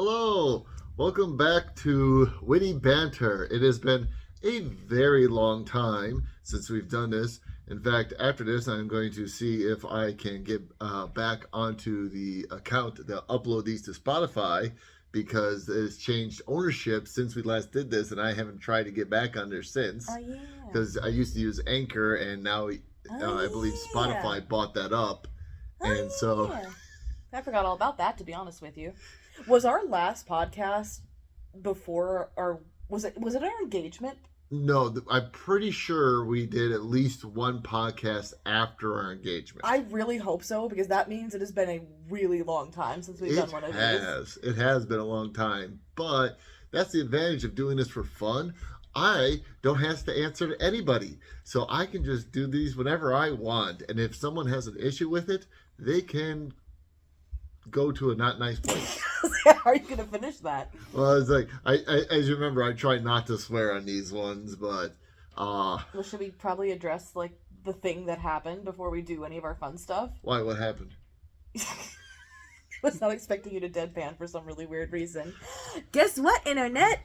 Hello, welcome back to Witty Banter. It has been a very long time since we've done this. In fact, after this, I'm going to see if I can get back onto the account that upload these to Spotify because it's changed ownership since we last did this, and I haven't tried to get back on there since. Oh, yeah. Because I used to use Anchor, and now I believe Spotify bought that up. And so I forgot all about that, to be honest with you. Was our last podcast before our was it our engagement? No, I'm pretty sure we did at least one podcast after our engagement. I really hope so, because that means it has been a really long time since we've done one of these. It has been a long time, but that's the advantage of doing this for fun. I don't have to answer to anybody, so I can just do these whenever I want. And if someone has an issue with it, they can go to a not nice place. How are you gonna finish that? Well, it's like I as you remember, I try not to swear on these ones, but well, should we probably address like the thing that happened before we do any of our fun stuff? Why? What happened? I was not expecting you to deadpan for some really weird reason. Guess what, internet?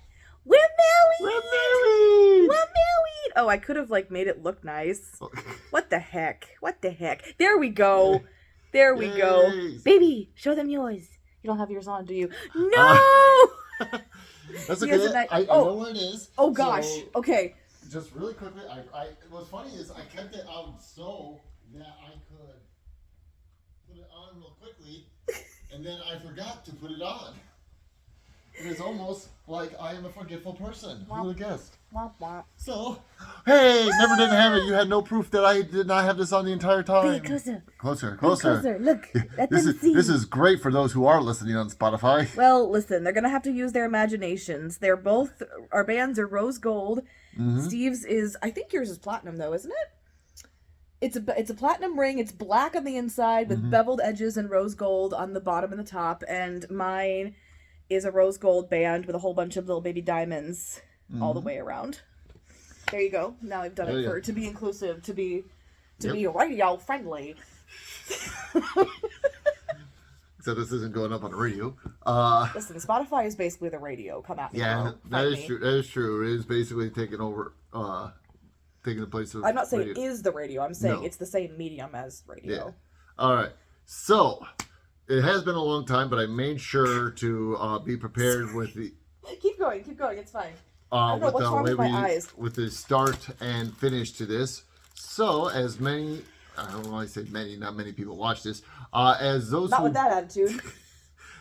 We're married! We're married! We're married! Oh, I could have like made it look nice. What the heck? What the heck? There we go. There we go. Baby, show them yours. You don't have yours on, do you? No! That's okay. I know where it is. Oh, gosh. So, okay. Just really quickly, what's funny is I kept it out so that I could put it on real quickly, and then I forgot to put it on. It is almost like I am a forgetful person. Who would have guessed? So, hey, never didn't have it. You had no proof that I did not have this on the entire time. Be closer. Closer. Closer. Look, let them see. This is great for those who are listening on Spotify. Well, listen, they're gonna have to use their imaginations. Our bands are rose gold. Mm-hmm. Steve's is, I think yours is platinum though, isn't it? It's a platinum ring. It's black on the inside with beveled edges and rose gold on the bottom and the top, and mine is a rose gold band with a whole bunch of little baby diamonds all the way around. There you go. Now I've done it to be inclusive, to be radio friendly. So this isn't going up on the radio. Listen, Spotify is basically the radio. Come at me. Yeah, that is true. That is true. It is basically taking over, taking the place of. I'm not saying it is the radio. I'm saying it's the same medium as radio. Yeah. All right. So it has been a long time, but I made sure to be prepared with the. Keep going. It's fine. I don't know what's wrong with my eyes. With the start and finish to this. So, as many, I don't want to say many, not many people watch this. As those not with that attitude.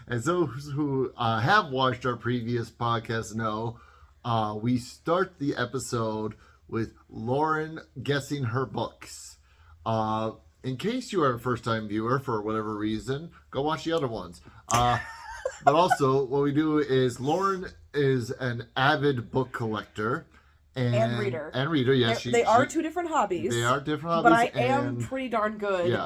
As those who have watched our previous podcast know, we start the episode with Lauren guessing her books. In case you are a first-time viewer for whatever reason, go watch the other ones. But also, what we do is Lauren is an avid book collector. And reader. And reader, yes. They are two different hobbies. They are different hobbies. But I am pretty darn good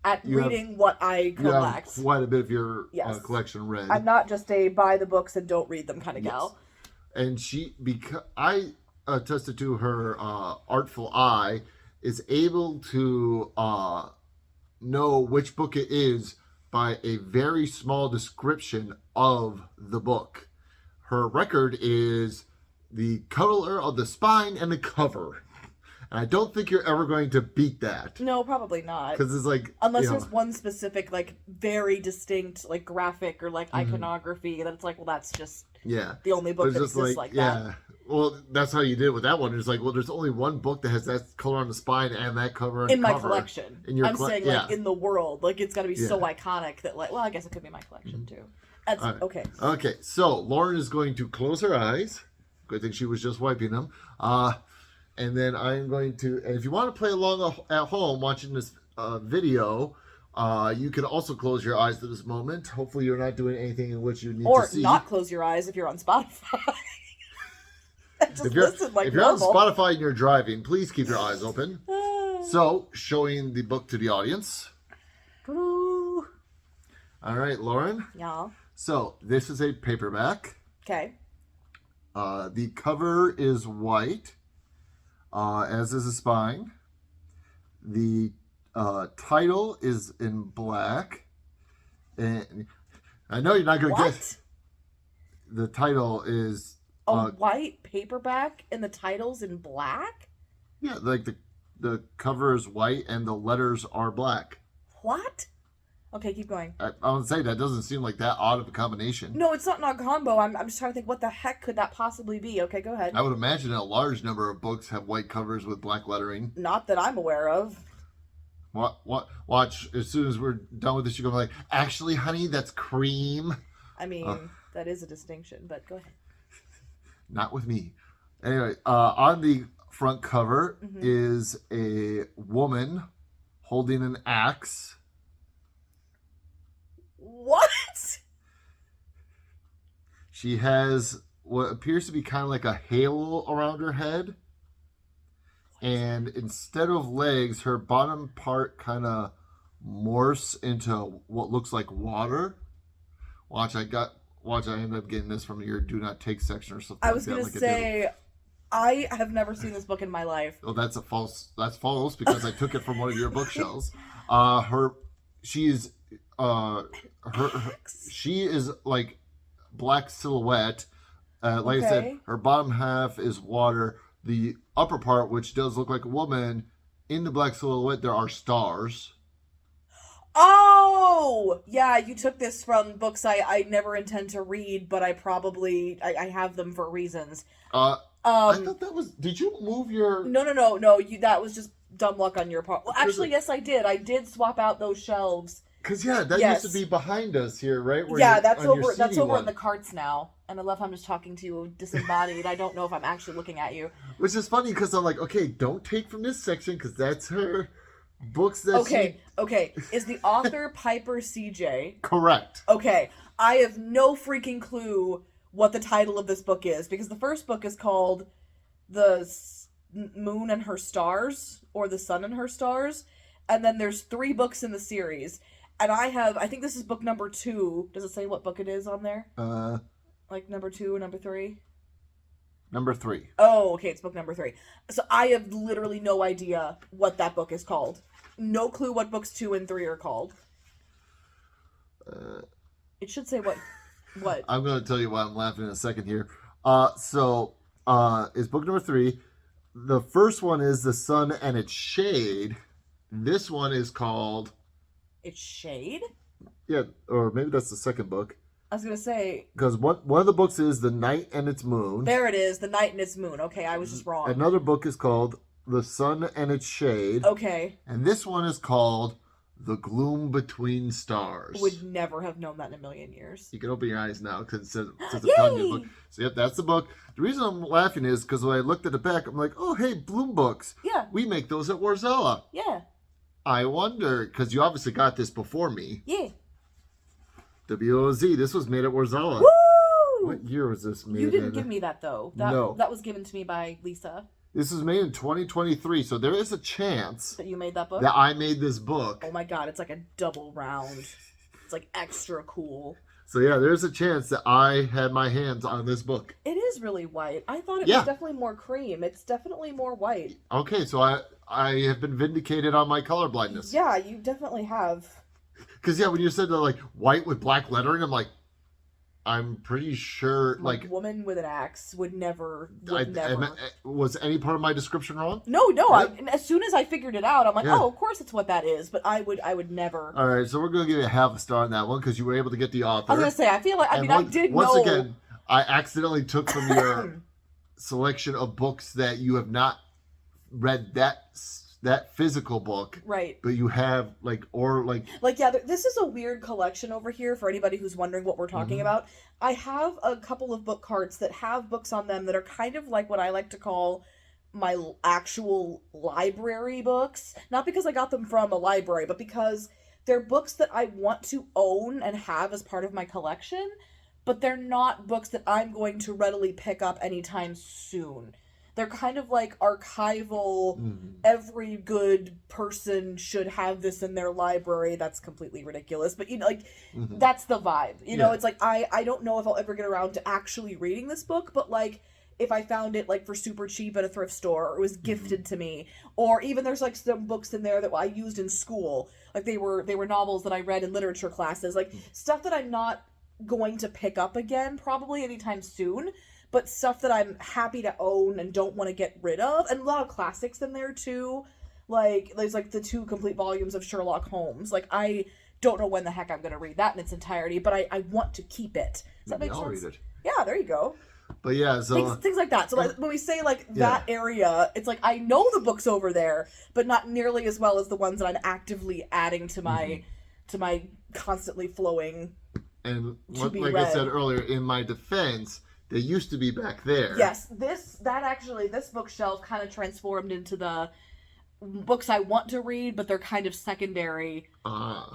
at reading what I collect. You have quite a bit of your collection read. I'm not just a buy the books and don't read them kind of gal. And because I attested to her artful eye, is able to know which book it is by a very small description of the book. Her record is the color of the spine and the cover. And I don't think you're ever going to beat that. No, probably not. Because it's like... Unless there's one specific, like, very distinct, like, graphic or, like, iconography. Then it's like, well, that's just the only book that exists like that. Well, that's how you did it with that one. It's like, well, there's only one book that has that color on the spine and that cover on the cover. In my collection. I'm saying, like, in the world. Like, it's got to be so iconic that, like, well, I guess it could be my collection, too. That's, okay. Okay, so Lauren is going to close her eyes. Good thing she was just wiping them. And then I'm going to, and if you want to play along at home watching this video, you can also close your eyes at this moment. Hopefully you're not doing anything in which you need to see. Or not close your eyes if you're on Spotify. If you're on Spotify and you're driving, please keep your eyes open. So, showing the book to the audience. All right, Lauren. Yeah. So, this is a paperback. Okay. The cover is white, as is the spine. The title is in black. And I know you're not going to guess. the title is a white paperback and the title's in black? Yeah, like the cover is white and the letters are black. What? Okay, keep going. I would say that doesn't seem like that odd of a combination. No, it's not an odd combo. I'm just trying to think, what the heck could that possibly be? Okay, go ahead. I would imagine a large number of books have white covers with black lettering. Not that I'm aware of. Watch, as soon as we're done with this, you're going to be like, actually, honey, that's cream. I mean, that is a distinction, but go ahead. Not with me. Anyway, on the front cover is a woman holding an axe. What? She has what appears to be kind of like a halo around her head. And instead of legs, her bottom part kind of morphs into what looks like water. Watch, I ended up getting this from your do not take section or something. I was going to say, I have never seen this book in my life. Oh, that's false because I took it from one of your bookshelves. She is like black silhouette. Like I said, her bottom half is water. The upper part, which does look like a woman, in the black silhouette, there are stars. Oh! Yeah, you took this from books I never intend to read, but I have them for reasons. I thought that was... Did you move your... No. That was just dumb luck on your part. Well, actually, yes, I did. I did swap out those shelves. Because, used to be behind us here, right? That's over in the carts now. And I love how I'm just talking to you disembodied. I don't know if I'm actually looking at you. Which is funny because I'm like, okay, don't take from this section because that's her books that Okay. Is the author Piper CJ? Correct. Okay. I have no freaking clue what the title of this book is because the first book is called The Moon and Her Stars or The Sun and Her Stars. And then there's 3 books in the series. And I think this is book number 2. Does it say what book it is on there? Like number 2 or number 3? Number 3. Oh, okay, it's book number 3. So I have literally no idea what that book is called. No clue what books 2 and 3 are called. It should say what. I'm going to tell you why I'm laughing in a second here. So it's book number 3. The first one is The Sun and Its Shade. This one is called... Its Shade? Yeah, or maybe that's the second book. I was going to say... Because one of the books is The Night and Its Moon. There it is, The Night and Its Moon. Okay, I was just wrong. Another book is called The Sun and Its Shade. Okay. And this one is called The Gloom Between Stars. Would never have known that in a million years. You can open your eyes now because it says a ton of book. So yep, that's the book. The reason I'm laughing is because when I looked at the back, I'm like, oh, hey, Bloom Books. Yeah. We make those at Warzella. Yeah. I wonder, because you obviously got this before me. Yeah. WOZ, this was made at Warzella. Woo! What year was this made? You didn't give me that, though. No. That was given to me by Lisa. This was made in 2023, so there is a chance that you made that book? That I made this book. Oh my god, it's like a double round. It's like extra cool. So yeah, there's a chance that I had my hands on this book. It is really white. I thought it was definitely more cream. It's definitely more white. Okay, so I have been vindicated on my color blindness. Yeah, you definitely have. Because when you said like white with black lettering, I'm like, I'm pretty sure like a woman with an axe would never. Was any part of my description wrong? No. Right? As soon as I figured it out, I'm like, oh, of course it's what that is. But I would never. All right, so we're gonna give you a half a star on that one because you were able to get the author. I was gonna say, I feel like I did once know. Once again, I accidentally took from your selection of books that you have not read that physical book, right? But you have this is a weird collection over here for anybody who's wondering what we're talking about. I have a couple of book carts that have books on them that are kind of like what I like to call my actual library books, not because I got them from a library, but because they're books that I want to own and have as part of my collection, but they're not books that I'm going to readily pick up anytime soon. They're kind of like archival, every good person should have this in their library. That's completely ridiculous. But, that's the vibe. You know, it's like, I don't know if I'll ever get around to actually reading this book, but, like, if I found it, like, for super cheap at a thrift store, or it was gifted to me, or even there's, like, some books in there that I used in school. Like, they were novels that I read in literature classes. Like, stuff that I'm not going to pick up again probably anytime soon, but stuff that I'm happy to own and don't want to get rid of, and a lot of classics in there too. Like, there's like the 2 complete volumes of Sherlock Holmes. Like, I don't know when the heck I'm going to read that in its entirety, but I want to keep it. Does that make sense? I'll read it. Yeah, there you go. But yeah, so... Things like that. So like, when we say, like, that area, it's like, I know the books over there, but not nearly as well as the ones that I'm actively adding to my constantly flowing and like I said earlier, in my defense, they used to be back there. Yes, this bookshelf kind of transformed into the books I want to read, but they're kind of secondary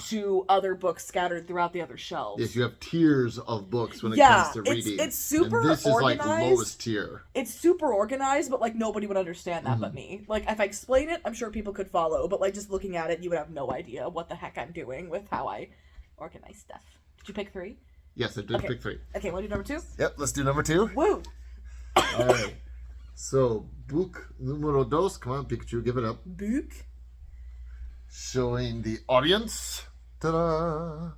to other books scattered throughout the other shelves. Yes, you have tiers of books when it comes to reading. It's super organized. This is like lowest tier. It's super organized, but like nobody would understand that but me. Like if I explain it, I'm sure people could follow, but like just looking at it, you would have no idea what the heck I'm doing with how I organize stuff. Did you pick 3? Yes, I did pick 3. Okay, want to do number 2? Yep, let's do number 2. Woo! All right. So, book numero 2. Come on, Pikachu, give it up. Book. Showing the audience. Ta-da!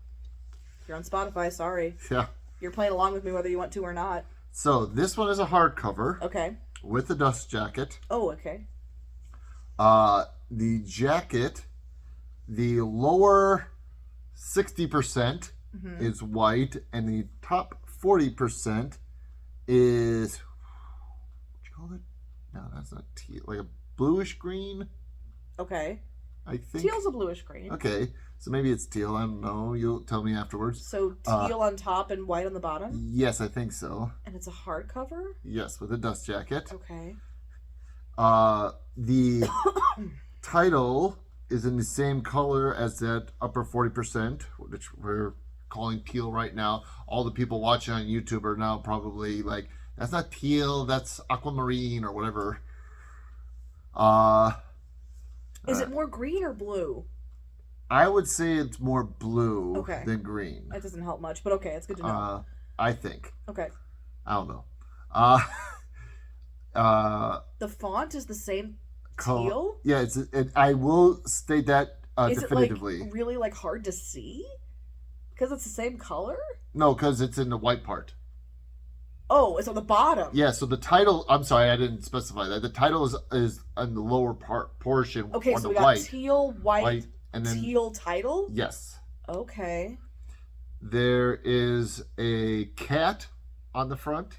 You're on Spotify, sorry. Yeah. You're playing along with me whether you want to or not. So, this one is a hardcover. Okay. With a dust jacket. Oh, okay. The jacket, the lower 60% is white, and the top 40% is... call it? No, that's not teal. Like a bluish green. Okay. I think teal's a bluish green. Okay, so maybe it's teal. I don't know. You'll tell me afterwards. So teal on top and white on the bottom. Yes, I think so. And it's a hardcover. Yes, with a dust jacket. Okay. The title is in the same color as that upper 40%, which we're calling teal right now. All the people watching on YouTube are now probably like, that's not teal, that's aquamarine or whatever. Is it more green or blue? I would say it's more blue than green. That doesn't help much, but okay, it's good to know. I think. Okay. I don't know. The font is the same teal? Yeah, I will state that definitively. Is it like really like hard to see? Because it's the same color? No, because it's in the white part. Oh, it's on the bottom. Yeah, so the title, I'm sorry, I didn't specify that. The title is on the lower portion. Okay, on so the we got white, teal, white, and then teal title? Yes. Okay. There is a cat on the front.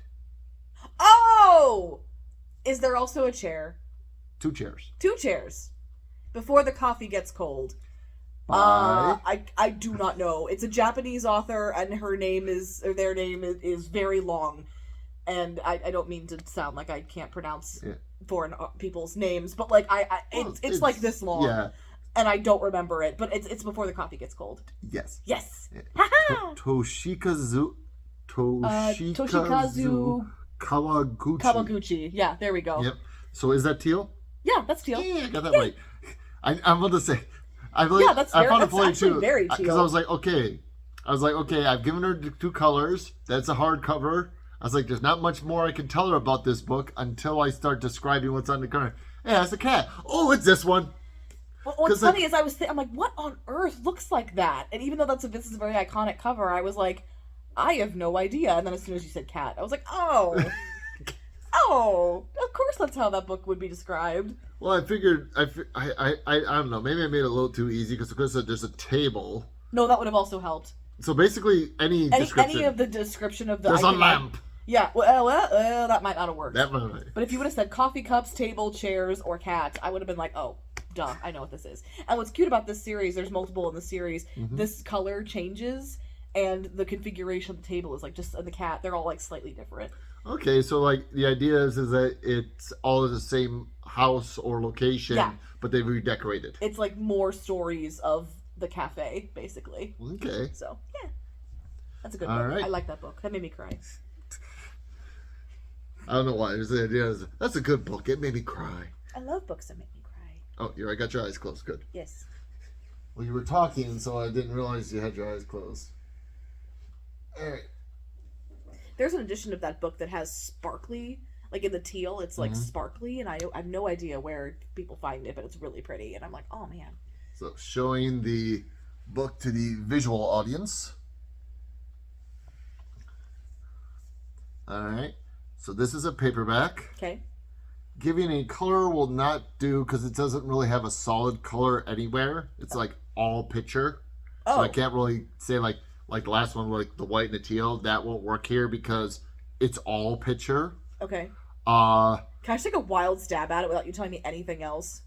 Oh! Is there also a chair? 2 chairs. 2 chairs. Before the coffee gets cold. By... I do not know. It's a Japanese author, and their name is very long. And I don't mean to sound like I can't pronounce foreign people's names, but like it's like this long. Yeah. And I don't remember it, but it's before the coffee gets cold. Yes. Yes. Toshikazu Kawaguchi. Yeah, there we go. Yep. So is that teal? Yeah, that's teal. Yeah, I got that right. I'm going to say, I found it funny too. Very teal. Because I was like, okay, I've given her 2 colors. That's a hardcover. I was like, there's not much more I can tell her about this book until I start describing what's on the cover. Yeah, it's a cat. Oh, it's this one. Well, what's funny is I'm like, what on earth looks like that? And even though this is a very iconic cover, I was like, I have no idea. And then as soon as you said cat, I was like, oh. Oh, of course that's how that book would be described. Well, I figured, I don't know, maybe I made it a little too easy because there's a table. No, that would have also helped. So basically, any description. Any of the description of the... There's a lamp. Yeah, well, that might not have worked. That might. But if you would have said coffee cups, table, chairs, or cat, I would have been like, oh, duh, I know what this is. And what's cute about this series, there's multiple in the series, this color changes, and the configuration of the table is like just, and the cat, they're all like slightly different. Okay, so like the idea is that it's all the same house or location, but they redecorated. It's like more stories of the cafe, basically. Okay. So, yeah. That's a good book. Right. I like that book. That made me cry. I don't know why. There's the idea is, that's a good book. It made me cry. I love books that make me cry. Oh, I got your eyes closed. Good. Yes. Well, you were talking, so I didn't realize you had your eyes closed. All right. There's an edition of that book that has sparkly, like in the teal, it's like sparkly, and I have no idea where people find it, but it's really pretty, and I'm like, oh man. So showing the book to the visual audience. All right. So this is a paperback. Okay. Giving a color will not do because it doesn't really have a solid color anywhere. It's like all picture. So I can't really say like the last one, like the white and the teal. That won't work here because it's all picture. Okay. Can I just take a wild stab at it without you telling me anything else?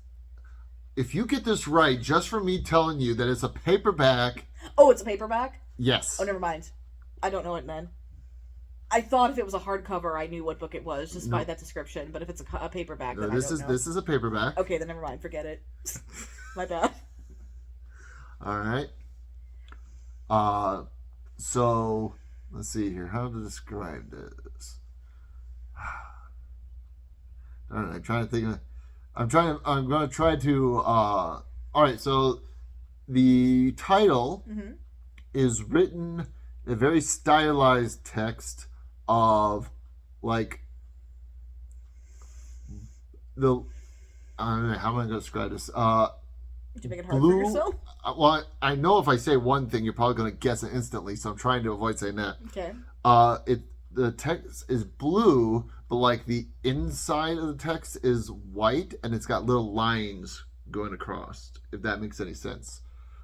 If you get this right, just from me telling you that it's a paperback. Oh, it's a paperback? Yes. Oh, never mind. I don't know it then. I thought if it was a hardcover, I knew what book it was just by that description. But if it's a paperback, then this I don't know. This is a paperback. Okay, then never mind. Forget it. My bad. All right. So let's see here. How to describe this? I don't know, I'm trying to think of. I'm going to try to. All right. So the title is written in a very stylized text of like the. I don't know, how am I going to describe this? Did you make it hard for yourself? Well, I know if I say one thing, you're probably going to guess it instantly, so I'm trying to avoid saying that. Okay. The text is blue, but like the inside of the text is white, and it's got little lines going across. If that makes any sense.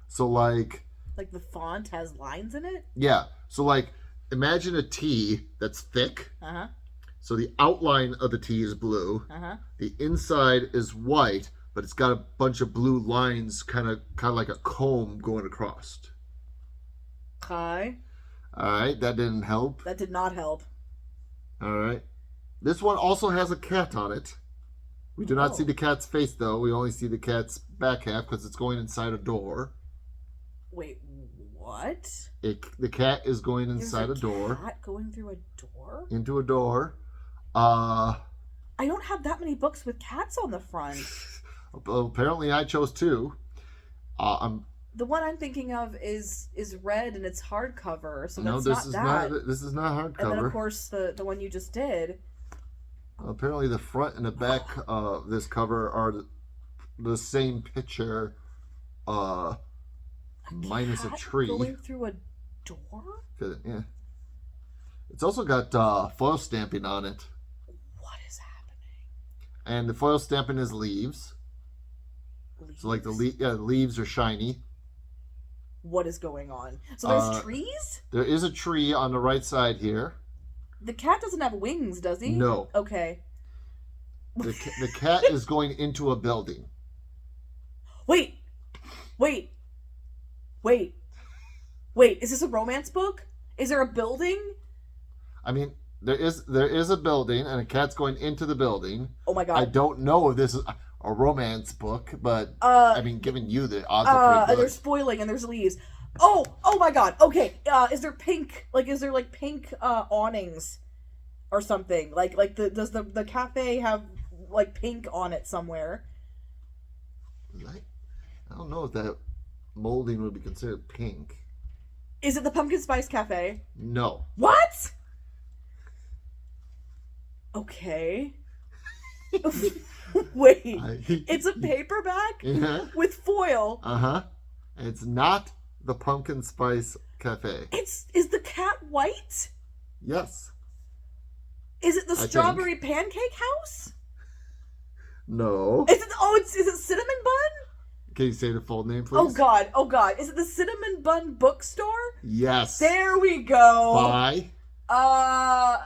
So like the font has lines in it? Yeah. So like imagine a T that's thick. Uh-huh. So the outline of the T is blue. Uh-huh. The inside is white, but it's got a bunch of blue lines, kind of like a comb going across. Okay. All right, that didn't help. That did not help. All right. This one also has a cat on it. We do not see the cat's face, though. We only see the cat's back half because it's going inside a door. Wait, what? The cat is going inside a door. Cat going through a door? Into a door. I don't have that many books with cats on the front. Apparently, I chose two. The one I'm thinking of is red and it's hardcover, so no, that's this not is this is not hardcover. And then of course the one you just did. Apparently, the front and the back of this cover are the same picture, minus a tree going through a door. Yeah, it's also got foil stamping on it. What is happening? And the foil stamping is leaves. So like the leaves are shiny. What is going on? So there's trees? There is a tree on the right side here. The cat doesn't have wings, does he? No. Okay. The cat is going into a building. Wait. Is this a romance book? Is there a building? I mean, there is a building, and a cat's going into the building. Oh my god! I don't know if this is a romance book, but I mean, giving you the odds are pretty good. There's spoiling and there's leaves. Oh my god. Okay. Is there pink? Is there pink awnings or something? Does the cafe have pink on it somewhere? I don't know if that molding would be considered pink. Is it the Pumpkin Spice Cafe? No. What? Okay. Wait. It's a paperback with foil. Uh-huh. It's not the Pumpkin Spice Cafe. Is the cat white? Yes. Is it the Strawberry Pancake House? No. Is it Cinnamon Bun? Can you say the full name, please? Oh god. Is it the Cinnamon Bun Bookstore? Yes. There we go. By?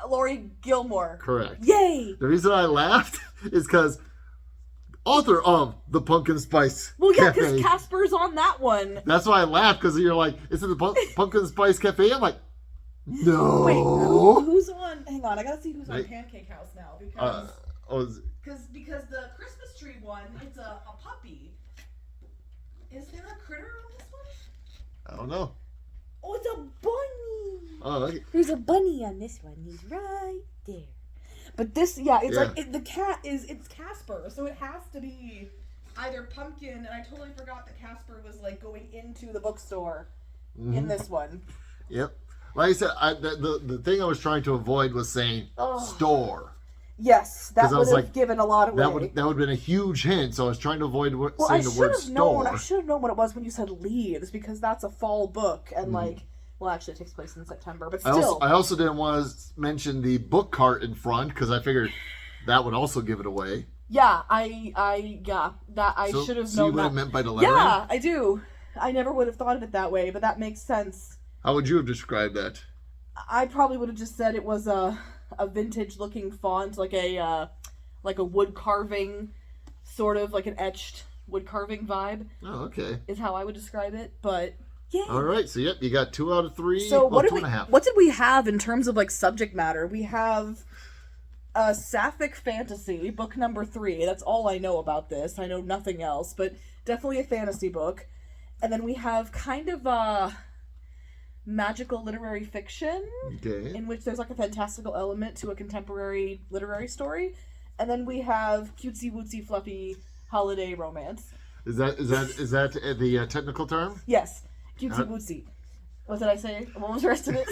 Lori Gilmore. Correct. Yay! The reason I laughed is because author of the Pumpkin Spice Cafe. Cafe. Because Casper's on that one. That's why I laughed, because you're like, is it the Pumpkin Spice Cafe? I'm like, no. Wait, who's on? Hang on, I gotta see who's on Pancake House now, because the Christmas tree one, it's a puppy. Is there a critter on this one? I don't know. Oh, it's a bunny. Oh, okay. There's a bunny on this one. He's right there. But this, the cat it's Casper, so it has to be either pumpkin, and I totally forgot that Casper was going into the bookstore in this one. Yep. Like I said, the thing I was trying to avoid was saying store. Yes, that would have given a lot away. That would have been a huge hint, so I was trying to avoid saying the word store. I should have known what it was when you said leaves, because that's a fall book, and Well, actually, it takes place in September, but I still. also didn't want to mention the book cart in front because I figured that would also give it away. Yeah, I should have So you known would that. have meant by the lettering? Yeah, I do. I never would have thought of it that way, but that makes sense. How would you have described that? I probably would have just said it was a vintage-looking font, like a wood carving, sort of like an etched wood carving vibe. Oh, okay. Is how I would describe it, but yeah. All right, so you got 2 out of 3. So what did we have in terms of like subject matter? We have Sapphic Fantasy, book number 3. That's all I know about this. I know nothing else, but definitely a fantasy book. And then we have kind of magical literary fiction, in which there's like a fantastical element to a contemporary literary story. And then we have cutesy wootsy fluffy holiday romance. Is that the technical term? Yes, cutesy wootsy. What did I say? What was the rest of it?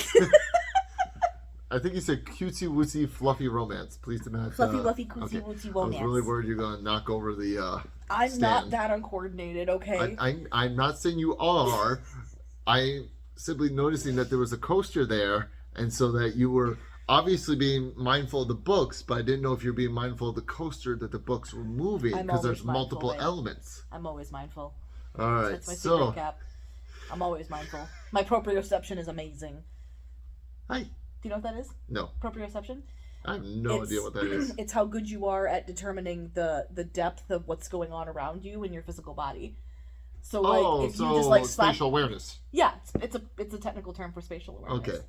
I think you said cutesy wootsy fluffy romance. Please do not. Fluffy cutesy wootsy romance. I was really worried you're going to knock over the. I'm stand. not that uncoordinated. Okay. I'm not saying you are. I'm simply noticing that there was a coaster there, and so that you were obviously being mindful of the books, but I didn't know if you're being mindful of the coaster that the books were moving because there's multiple elements. I'm always mindful. All right, That's my secret cap. I'm always mindful. My proprioception is amazing. Hi. Do you know what that is? No. Proprioception? I have no idea what that is. It's how good you are at determining the depth of what's going on around you in your physical body. So like if you just like spatial awareness. Yeah, it's a technical term for spatial awareness. Okay.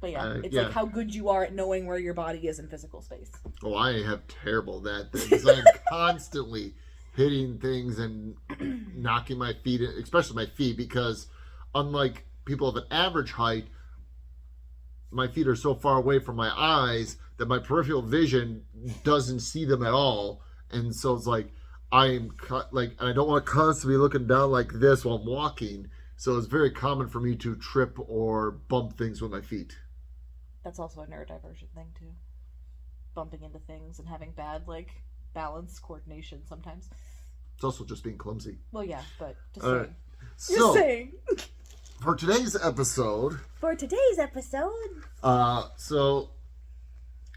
But yeah, it's like how good you are at knowing where your body is in physical space. Oh, I have terrible at that thing because I'm constantly hitting things and knocking my feet, especially my feet, because unlike people of an average height, my feet are so far away from my eyes that my peripheral vision doesn't see them at all. And so it's like, I don't want to constantly be looking down like this while I'm walking. So it's very common for me to trip or bump things with my feet. That's also a neurodivergent thing too. Bumping into things and having bad balance coordination sometimes. It's also just being clumsy. Well, yeah, but just saying. Right. So, just saying. For today's episode. So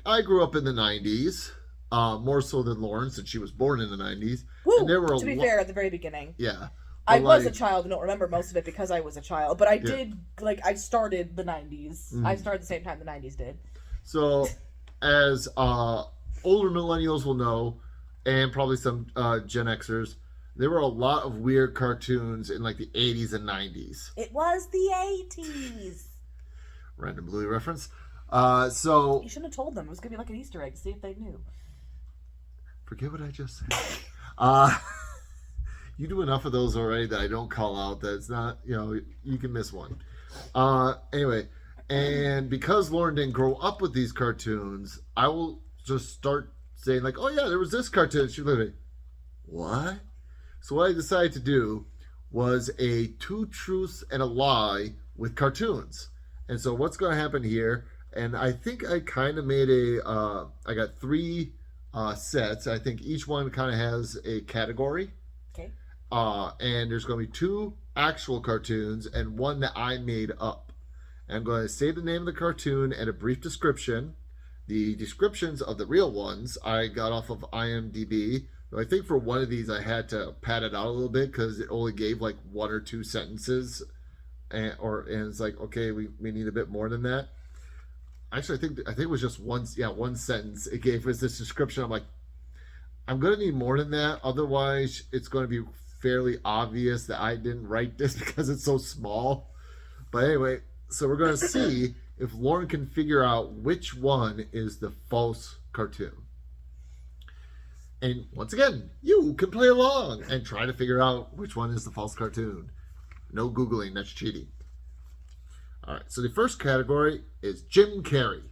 I grew up in the 90s, more so than Lauren since she was born in the 90s. Woo, and there were to be fair, at the very beginning. Yeah. I was a child and don't remember most of it because I was a child. But I did, I started the 90s. Mm-hmm. I started the same time the 90s did. So, as older millennials will know, and probably some Gen Xers, there were a lot of weird cartoons in the 80s and 90s. It was the 80s. Random Bluey reference. So you shouldn't have told them. It was going to be like an Easter egg to see if they knew. Forget what I just said. You do enough of those already that I don't call out. That it's not, you can miss one. Anyway, and because Lauren didn't grow up with these cartoons, I will just start saying oh yeah, there was this cartoon. She literally, what? So what I decided to do was a 2 truths and a lie with cartoons. And so what's going to happen here, and I think I kind of made I got 3 sets. I think each one kind of has a category. Okay. And there's going to be 2 actual cartoons and 1 that I made up. And I'm going to say the name of the cartoon and a brief description. The descriptions of the real ones I got off of IMDb. I think for one of these I had to pad it out a little bit because it only gave 1 or 2 sentences, and it's okay, we need a bit more than that. Actually, I think it was just one sentence it gave us this description. I'm gonna need more than that, otherwise it's going to be fairly obvious that I didn't write this because it's so small. But anyway, so we're going to see if Lauren can figure out which one is the false cartoon. And once again, you can play along and try to figure out which one is the false cartoon. No Googling, that's cheating. All right, so the first category is Jim Carrey.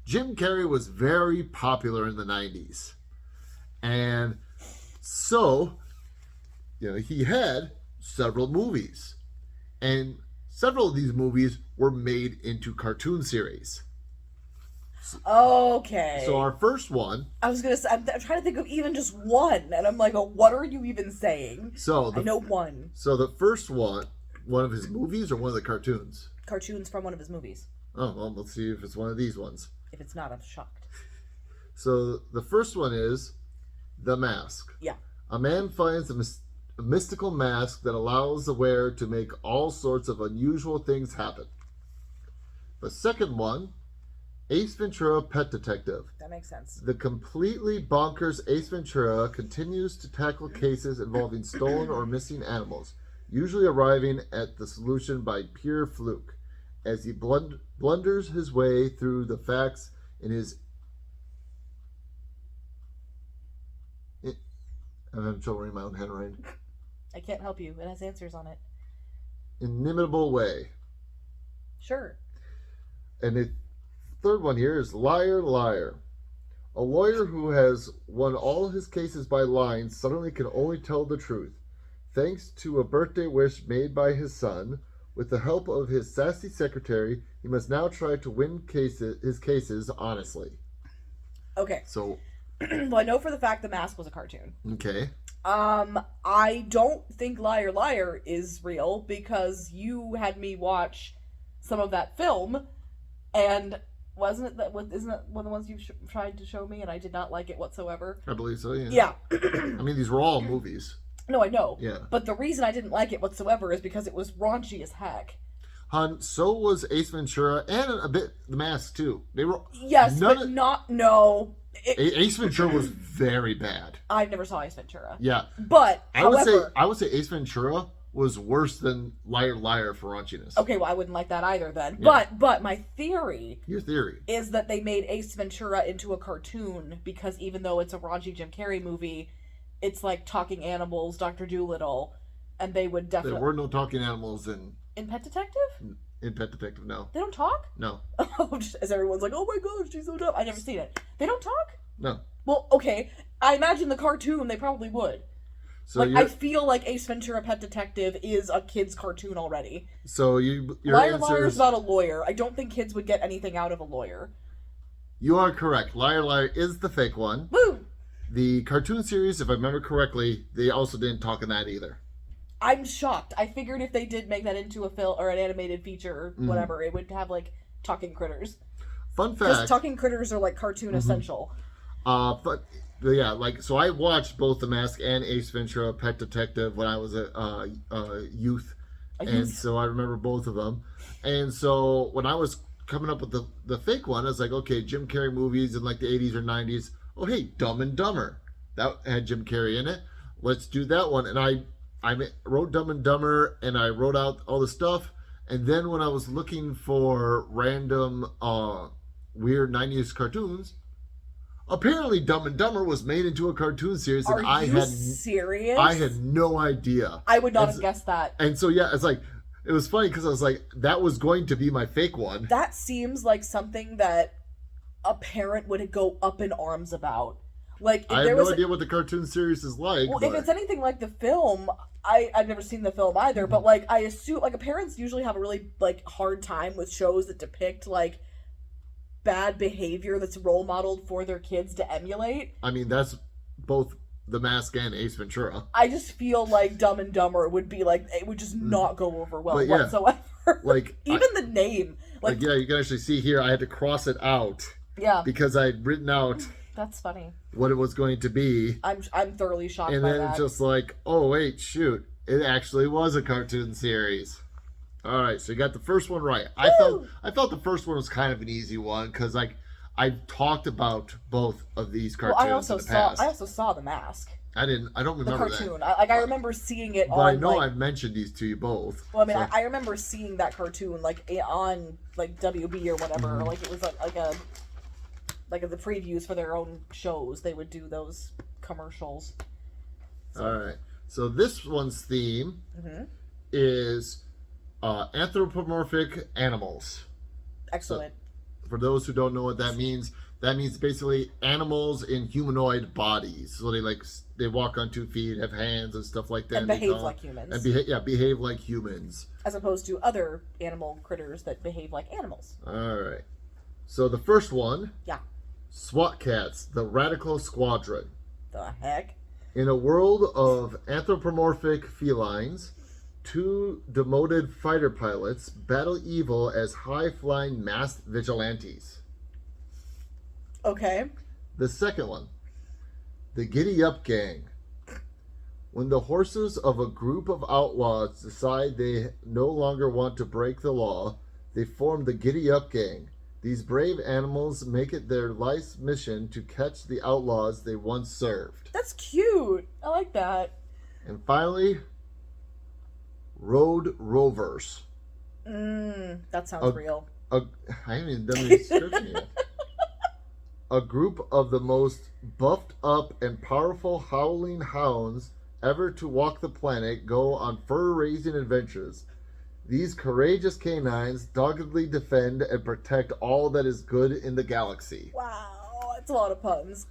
Jim Carrey was very popular in the 90s. And so, he had several movies. And several of these movies were made into cartoon series. Okay. So our first one... I was going to say, I'm trying to think of even just one. And I'm like, what are you even saying? I know one. So the first one of his movies or one of the cartoons? cartoons from one of his movies. Oh, well, let's see if it's one of these ones. If it's not, I'm shocked. So the first one is The Mask. Yeah. A man finds a mystical mask that allows the wearer to make all sorts of unusual things happen. The second one, Ace Ventura, Pet Detective. That makes sense. The completely bonkers Ace Ventura continues to tackle cases involving stolen or missing animals, usually arriving at the solution by pure fluke, as he blunders his way through the facts in his... I'm having trouble reading my own handwriting. I can't help you. It has answers on it. Inimitable way. Sure. And the third one here is Liar, Liar. A lawyer who has won all his cases by lying suddenly can only tell the truth. Thanks to a birthday wish made by his son, with the help of his sassy secretary, he must now try to win his cases honestly. Okay. So... well, I know for the fact The Mask was a cartoon. Okay. I don't think Liar Liar is real because you had me watch some of that film, and isn't that one of the ones you tried to show me, and I did not like it whatsoever? I believe so, yeah. Yeah. I mean, these were all movies. No, I know. Yeah. But the reason I didn't like it whatsoever is because it was raunchy as heck. Hun, so was Ace Ventura, and a bit The Mask, too. They were... Yes, but no... Ace Ventura was very bad. I never saw Ace Ventura. Yeah. But, I would say Ace Ventura was worse than Liar Liar for raunchiness. Okay, well, I wouldn't like that either then. Yeah. But my theory... Your theory? ...is that they made Ace Ventura into a cartoon because even though it's a raunchy Jim Carrey movie, it's like talking animals, Dr. Dolittle, and they would definitely... There were no talking animals in... In Pet Detective? In Pet Detective, no. They don't talk? No. As everyone's like, oh my gosh, she's so dumb. I've never seen it. They don't talk? No. Well, okay. I imagine the cartoon, they probably would. So I feel like Ace Ventura Pet Detective is a kid's cartoon already. So your Liar answer Liar is about a lawyer. I don't think kids would get anything out of a lawyer. You are correct. Liar Liar is the fake one. Woo! The cartoon series, if I remember correctly, they also didn't talk in that either. I'm shocked. I figured if they did make that into a film or an animated feature or whatever, it would have like talking critters. Fun fact. Because talking critters are like cartoon essential. But yeah, like, so I watched both The Mask and Ace Ventura Pet Detective when I was a youth. And so I remember both of them. And so when I was coming up with the fake one, I was like, okay, Jim Carrey movies in like the 80s or 90s. Oh, hey, Dumb and Dumber. That had Jim Carrey in it. Let's do that one. And I wrote Dumb and Dumber, and I wrote out all the stuff. And then when I was looking for random weird 90s cartoons, apparently Dumb and Dumber was made into a cartoon series. And Are you serious? I had no idea. I would not have guessed that. And so, yeah, it's like, it was funny because I was like, that was going to be my fake one. That seems like something that a parent would go up in arms about. Like, I have no idea what the cartoon series is like. Well, if it's anything like the film, I've never seen the film either, but like I assume like parents usually have a really like hard time with shows that depict like bad behavior that's role modeled for their kids to emulate. I mean, that's both The Mask and Ace Ventura. I just feel like Dumb and Dumber would be like, it would just not go over well whatsoever. Like even the name. Like yeah, you can actually see here I had to cross it out. Yeah. Because I had written out That's funny. what it was going to be. I'm thoroughly shocked and by then that. it's just like, oh wait, shoot. It actually was a cartoon series. All right, so you got the first one right. I felt the first one was kind of an easy one because like I've talked about both of these cartoons in the past. I also saw The Mask. I don't remember the cartoon. I remember seeing it but on. I know like, I've mentioned these to you both. Well, I mean, I remember seeing that cartoon like on like WB or whatever. Like it was like the previews for their own shows. They would do those commercials. So. All right. So this one's theme is anthropomorphic animals. Excellent. So, for those who don't know what that means basically animals in humanoid bodies. So they walk on 2 feet, have hands and stuff like that. And behave like humans. And behave like humans. As opposed to other animal critters that behave like animals. All right. So the first one. Yeah. SWAT Cats, the Radical Squadron. The heck? In a world of anthropomorphic felines, two demoted fighter pilots battle evil as high-flying masked vigilantes. Okay. The second one, the Giddy Up Gang. When the horses of a group of outlaws decide they no longer want to break the law, they form the Giddy Up Gang. These brave animals make it their life's mission to catch the outlaws they once served. That's cute. I like that. And finally, Road Rovers. That sounds real. I haven't even done the description yet. A group of the most buffed up and powerful howling hounds ever to walk the planet go on fur-raising adventures. These courageous canines doggedly defend and protect all that is good in the galaxy. Wow, that's a lot of puns.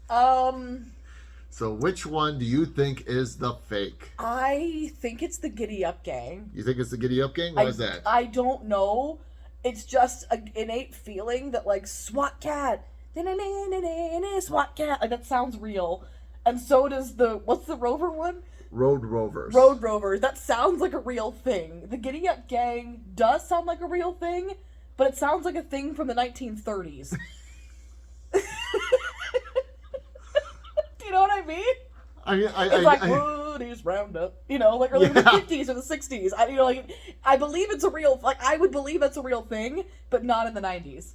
So which one do you think is the fake? I think it's the Giddy Up Gang. You think it's the Giddy Up Gang? Why is that? I don't know. It's just an innate feeling that, like, SWAT cat, SWAT cat, like, that sounds real. And so does what's the Rover one? Road Rovers. Road Rovers. That sounds like a real thing. The Giddy Up Gang does sound like a real thing, but it sounds like a thing from the 1930s. Do you know what I mean? It's like Woody's Roundup, like early in the 50s or the 60s. I believe it's a real, I would believe it's a real thing, but not in the 90s.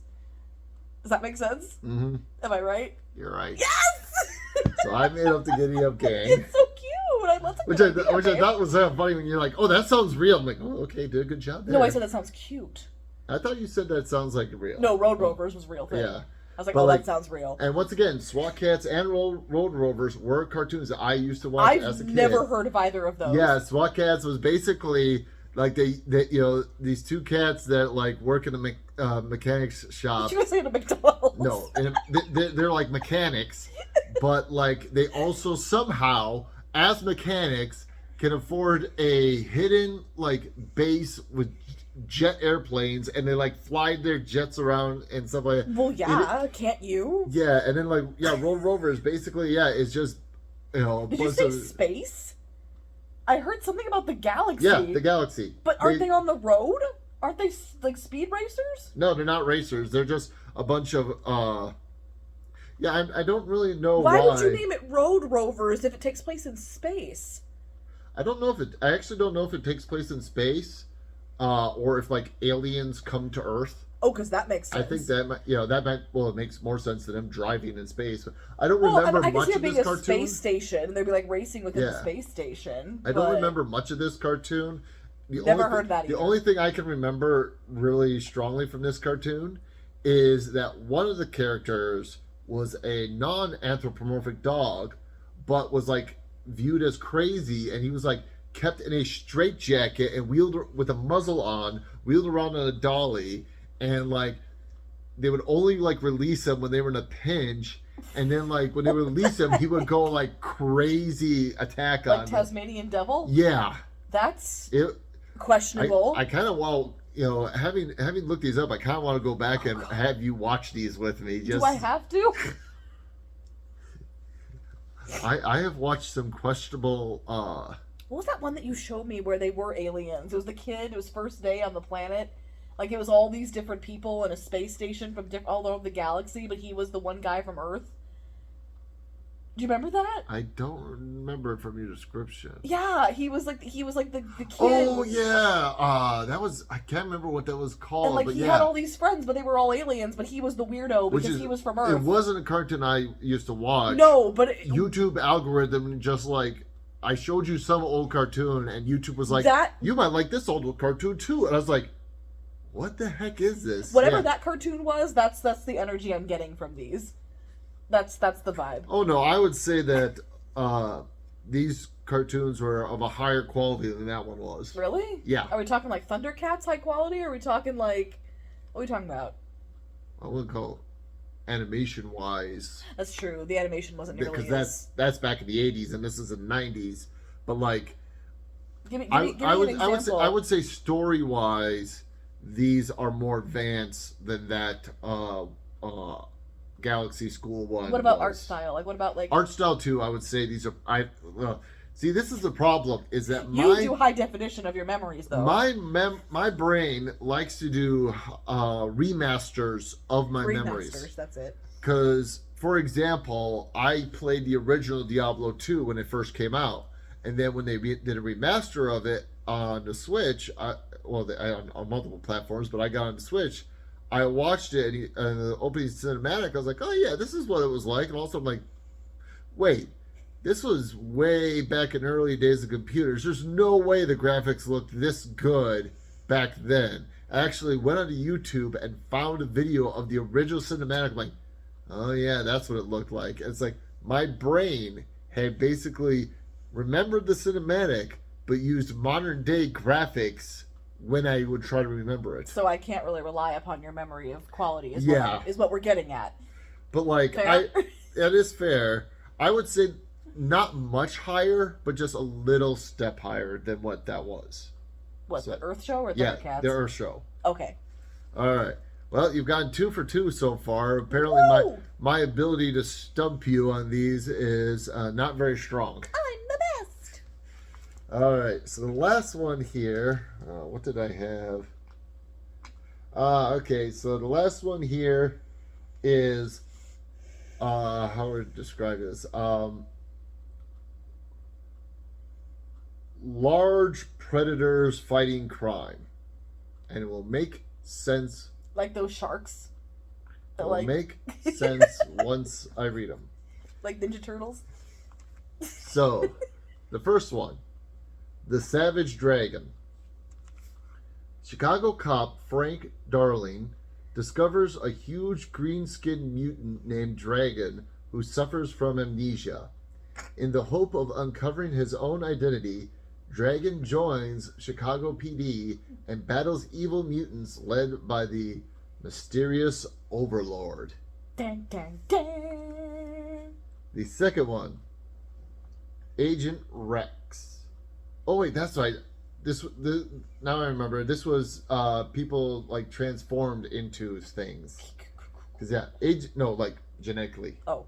Does that make sense? Mm-hmm. Am I right? You're right. Yes! So I made up the Giddy Up Gang. It's so cute. Which I thought was funny when you're like, oh, that sounds real. I'm like, oh, okay, did a good job there. No, I said that sounds cute. I thought you said that sounds like real. No, Road Rovers was a real thing. Yeah. I was like, that sounds real. And once again, SWAT Cats and Road Rovers were cartoons that I used to watch as a kid. I've never heard of either of those. Yeah, SWAT Cats was basically like these two cats that like work in a mechanics shop. You were saying a McDonald's. No, and they're like mechanics, but like they also somehow, as mechanics, can afford a hidden like base with jet airplanes, and they like fly their jets around and stuff like that. Well, yeah, can't you? Yeah, and then like Road Rovers basically it's just Did you say space? I heard something about the galaxy. Yeah, the galaxy. But aren't they on the road? Aren't they like speed racers? No, they're not racers. They're just a bunch of I don't really know why would you name it Road Rovers if it takes place in space? I actually don't know if it takes place in space. Or if like aliens come to Earth. Oh, because that makes sense. I think that it makes more sense than them driving in space. I don't remember much of this cartoon. A space station, and they'd be like racing within the space station. I don't remember much of this cartoon. Never heard that either. The only thing I can remember really strongly from this cartoon is that one of the characters was a non-anthropomorphic dog, but was like viewed as crazy, and he was like kept in a straitjacket and wheeled with a muzzle on, wheeled around on a dolly, and like they would only like release him when they were in a pinch, and then like when they would release him, he would go like crazy attack on Tasmanian Devil. Yeah, that's questionable. I kind of want having looked these up, I kind of want to go back and have you watch these with me. Do I have to? I have watched some questionable. What was that one that you showed me where they were aliens? It was the kid, it was first day on the planet. Like, it was all these different people in a space station from all over the galaxy, but he was the one guy from Earth. Do you remember that? I don't remember it from your description. Yeah, he was like the kid. Oh, yeah. I can't remember what that was called. And, he had all these friends, but they were all aliens, but he was the weirdo because he was from Earth. It wasn't a cartoon I used to watch. No, but YouTube algorithm just like, I showed you some old cartoon, and YouTube was like, you might like this old cartoon too. And I was like, what the heck is this? Whatever that cartoon was, that's the energy I'm getting from these. That's the vibe. Oh no, I would say that these cartoons were of a higher quality than that one was. Really? Yeah. Are we talking like Thundercats high quality, or are we talking like, what are we talking about? I wouldn't call animation wise. That's true. The animation wasn't nearly because that's back in the 80s and this is the 90s. But like, give me an example. I would say story wise, these are more advanced than that Galaxy School one. What about art style? Like, what about like art style too? I would say these are See, this is the problem, is that You do high definition of your memories, though. my brain likes to do remasters of my memories. That's it. Because, for example, I played the original Diablo 2 when it first came out. And then when they did a remaster of it on the Switch, on multiple platforms, but I got on the Switch, I watched it, and the opening cinematic, I was like, oh yeah, this is what it was like. And also I'm like, wait, this was way back in early days of computers. There's no way the graphics looked this good back then. I actually went onto YouTube and found a video of the original cinematic. I'm like, oh yeah, that's what it looked like. It's like my brain had basically remembered the cinematic, but used modern day graphics when I would try to remember it. So I can't really rely upon your memory of quality, is what we're getting at. But like, that is fair. I would say not much higher, but just a little step higher than what that was. What, the Earth Show or yeah, Thundercats? The Earth Show. Okay. All right. Well, you've gotten 2 for 2 so far. Apparently, my ability to stump you on these is not very strong. I'm the best. All right. So the last one here. What did I have? Okay. So the last one here is how would I describe this? Large predators fighting crime, and it will make sense. Like those sharks? It will make sense once I read them. Like Ninja Turtles? So, the first one. The Savage Dragon. Chicago cop Frank Darling discovers a huge green-skinned mutant named Dragon who suffers from amnesia. In the hope of uncovering his own identity, Dragon joins Chicago PD and battles evil mutants led by the mysterious Overlord. Dun, dun, dun. The second one, Agent Rex. Oh wait, that's right. Now I remember. This was people like transformed into things. Because genetically. Oh.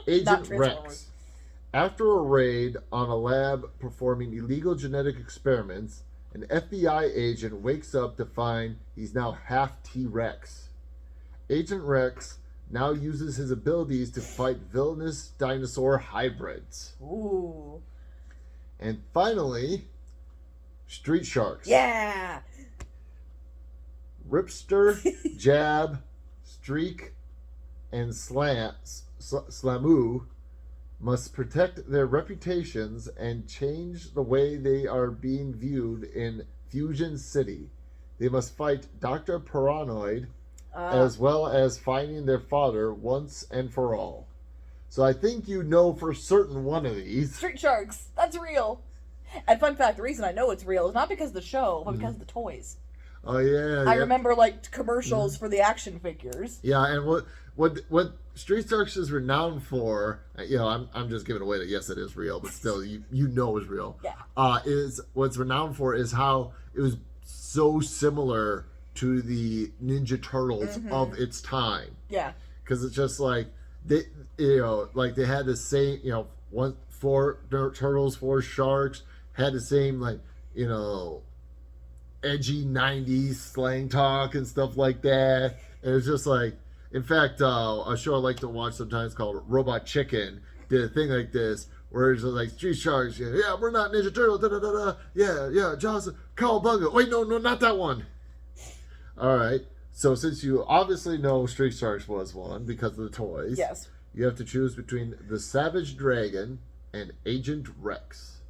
Agent Rex. After a raid on a lab performing illegal genetic experiments, an FBI agent wakes up to find he's now half T-Rex. Agent Rex now uses his abilities to fight villainous dinosaur hybrids. Ooh. And finally, Street Sharks. Yeah! Ripster, Jab, Streak, and Slamoo must protect their reputations and change the way they are being viewed in Fusion City. They must fight Dr. Paranoid as well as finding their father once and for all. So I think you know for certain one of these. Street Sharks. That's real. And fun fact, the reason I know it's real is not because of the show, but because of the toys. Oh yeah. I remember like commercials for the action figures. Yeah, and what Street Sharks is renowned for, I'm just giving away that yes, it is real, but still, you know it's real. Yeah. Is what's renowned for is how it was so similar to the Ninja Turtles of its time. Yeah. Because it's just like they had the same, 4 turtles, 4 sharks, had the same edgy 90s slang talk and stuff like that. And it's just like, in fact, a show I like to watch sometimes called Robot Chicken did a thing like this, where it's like Street Sharks, yeah, we're not Ninja Turtles, da da da da, yeah, Johnson, Cowabunga. Wait, no, not that one. All right, so since you obviously know Street Sharks was one because of the toys, yes, you have to choose between the Savage Dragon and Agent Rex.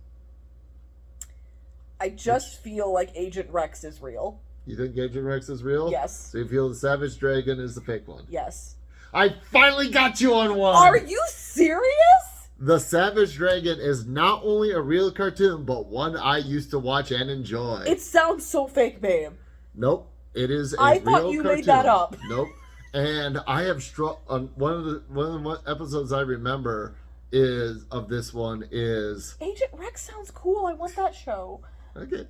I just feel like Agent Rex is real. You think Agent Rex is real? Yes. So you feel the Savage Dragon is the fake one? Yes. I finally got you on one! Are you serious? The Savage Dragon is not only a real cartoon, but one I used to watch and enjoy. It sounds so fake, babe. Nope. It is a I real thought you cartoon. made that up. Nope. And I have on one of the episodes I remember of this one is Agent Rex sounds cool. I want that show. Okay.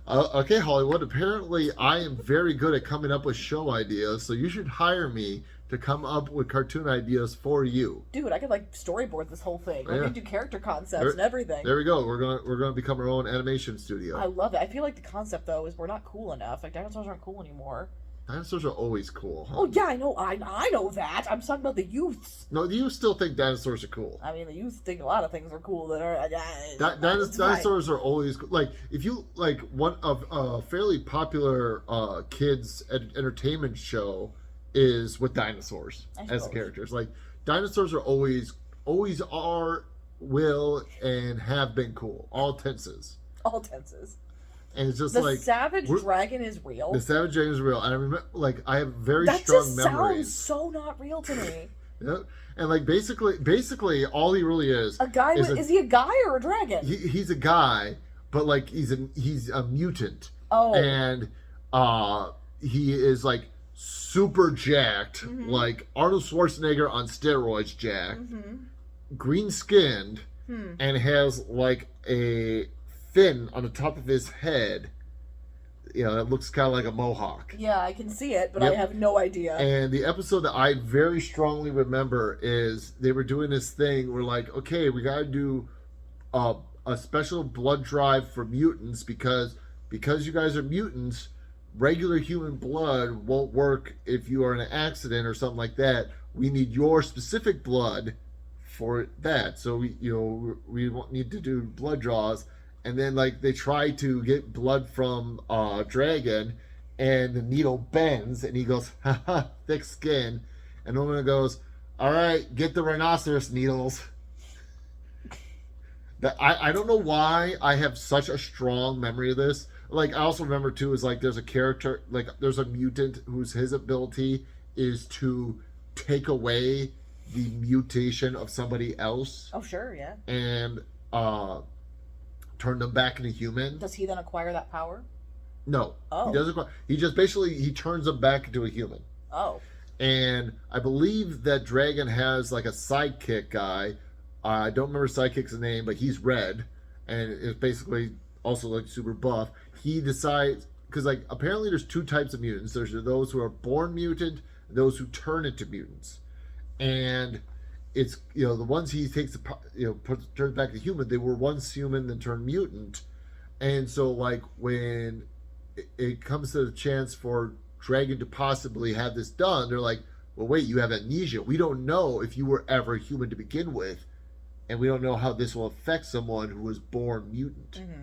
Okay, Hollywood. Apparently, I am very good at coming up with show ideas, so you should hire me to come up with cartoon ideas for you. Dude, I could like storyboard this whole thing. Yeah. We could do character concepts and everything. There we go. We're gonna become our own animation studio. I love it. I feel like the concept though is we're not cool enough. Like dinosaurs aren't cool anymore. Dinosaurs are always cool. Huh? Oh yeah, I know. I know that. I'm talking about the youths. No, you still think dinosaurs are cool. I mean, the youth think a lot of things are cool that are. Dinosaurs are always cool. Like if you like one of a fairly popular kids entertainment show is with dinosaurs as the characters. Like dinosaurs are always are, will, and have been cool. All tenses. All tenses. And it's just the like savage dragon is real. The savage dragon is real, and I remember, like, I have very that strong just memories. Sounds so not real to me. Yeah, and like basically, all he really is a guy. Is he a guy or a dragon? He's a guy, but like he's a mutant. Oh, and he is like super jacked, like Arnold Schwarzenegger on steroids, jacked, green skinned, and has like a fin on the top of his head, that looks kind of like a mohawk. Yeah, I can see it, but I have no idea. And the episode that I very strongly remember is they were doing this thing where like, okay, we gotta do a special blood drive for mutants because you guys are mutants. Regular human blood won't work if you are in an accident or something like that. We need your specific blood for that. So we need to do blood draws. And then, like, they try to get blood from Dragon, and the needle bends, and he goes, haha, thick skin. And the woman goes, all right, get the rhinoceros needles. I don't know why I have such a strong memory of this. Like, I also remember, too, is, like, there's a character, like, there's a mutant whose his ability is to take away the mutation of somebody else. Oh, sure, yeah. And, turn them back into human. Does he then acquire that power? No. Oh. He doesn't. He just basically he turns them back into a human. Oh. And I believe that Dragon has like a sidekick guy. I don't remember sidekick's name, but he's red and is basically also like super buff. He decides because like apparently there's two types of mutants. There's those who are born mutant, and those who turn into mutants, and it's the ones he takes turns back to human. They were once human, then turned mutant, and so like when it comes to the chance for Dragon to possibly have this done, they're like, well, wait, you have amnesia. We don't know if you were ever human to begin with, and we don't know how this will affect someone who was born mutant. Mm-hmm.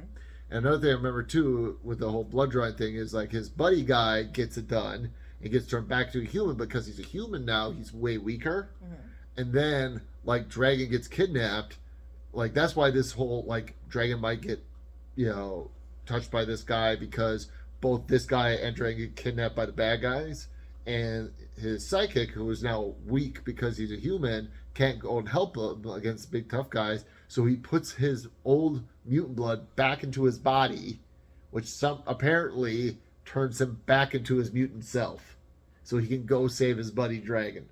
And another thing I remember too with the whole blood drawing thing is like his buddy guy gets it done and gets turned back to a human because he's a human now. He's way weaker. Mm-hmm. And then, like, Dragon gets kidnapped. Like, that's why this whole, like, Dragon might get, touched by this guy because both this guy and Dragon get kidnapped by the bad guys. And his psychic, who is now weak because he's a human, can't go and help him against big tough guys. So he puts his old mutant blood back into his body, which apparently turns him back into his mutant self. So he can go save his buddy Dragon.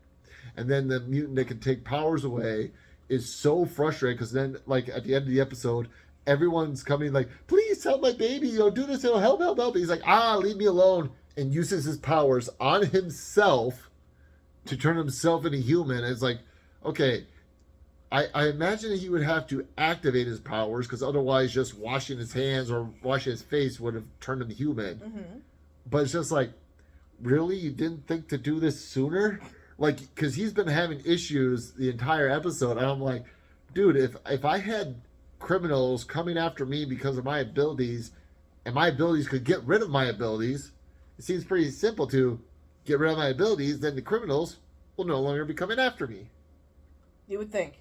And then the mutant that can take powers away is so frustrating because then, like, at the end of the episode, everyone's coming like, please help my baby, do this, help. He's like, leave me alone, and uses his powers on himself to turn himself into human. And it's like, okay, I imagine he would have to activate his powers because otherwise just washing his hands or washing his face would have turned him human. Mm-hmm. But it's just like, really? You didn't think to do this sooner? Like, because he's been having issues the entire episode. And I'm like, dude, if I had criminals coming after me because of my abilities, and my abilities could get rid of my abilities, it seems pretty simple to get rid of my abilities, then the criminals will no longer be coming after me. You would think.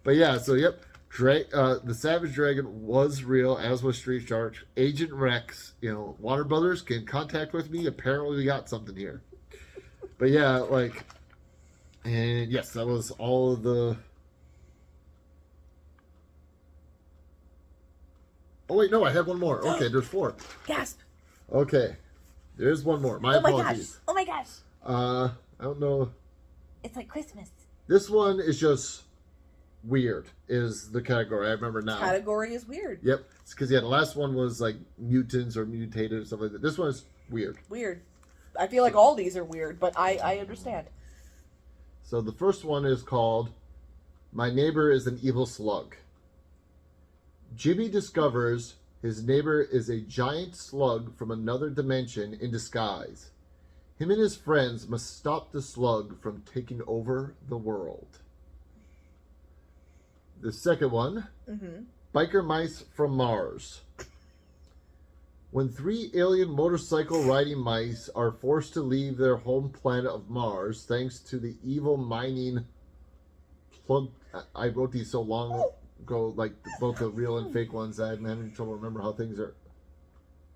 But yeah, so yep, the Savage Dragon was real, as was Street Shark. Agent Rex, Warner Brothers can contact with me. Apparently we got something here. But yeah, like, and yes, that was all of the... Oh wait, no, I had one more. Okay, there's 4. Gasp. Okay, there's one more. My apologies. Oh my gosh. I don't know. It's like Christmas. This one is just weird, is the category. I remember now. Category is weird. Yep. It's because, the last one was like mutants or mutated or something like that. This one is weird. Weird. I feel like all these are weird, but I understand. So the first one is called My Neighbor is an Evil Slug. Jimmy discovers his neighbor is a giant slug from another dimension in disguise. Him and his friends must stop the slug from taking over the world. The second one, Biker Mice from Mars. When 3 alien motorcycle riding mice are forced to leave their home planet of Mars thanks to the evil mining plug. I wrote these so long ago, like both the real and fake ones. I'm having trouble remember how things are.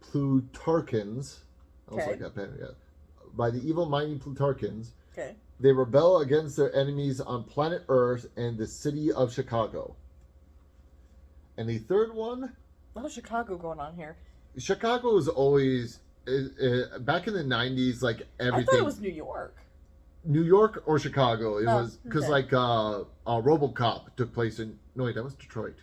Plutarchans. Also, I got pen. Yeah. By the evil mining Plutarchans. Okay. They rebel against their enemies on planet Earth and the city of Chicago. And the third one. A lot of Chicago going on here. Chicago was always back in the 90s, like everything. I thought it was New York. New York or Chicago. It was because RoboCop took place in. No, wait, that was Detroit.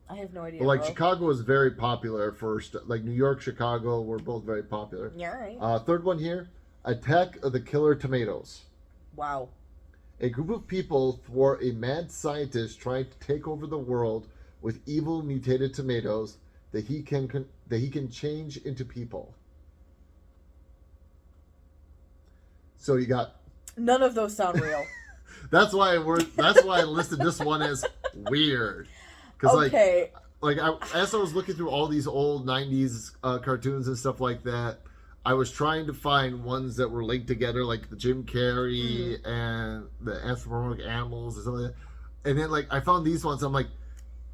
I have no idea. But like Chicago was very popular at first. Like New York, Chicago were both very popular. Yeah, right. Third one here, Attack of the Killer Tomatoes. Wow. A group of people thwart a mad scientist trying to take over the world with evil mutated tomatoes that he can change into people. So you got. None of those sound real. That's why I listed this one as weird. Because okay. as I was looking through all these old 90s cartoons and stuff like that, I was trying to find ones that were linked together, like the Jim Carrey and the anthropomorphic animals and stuff like that. And then I found these ones. I'm like,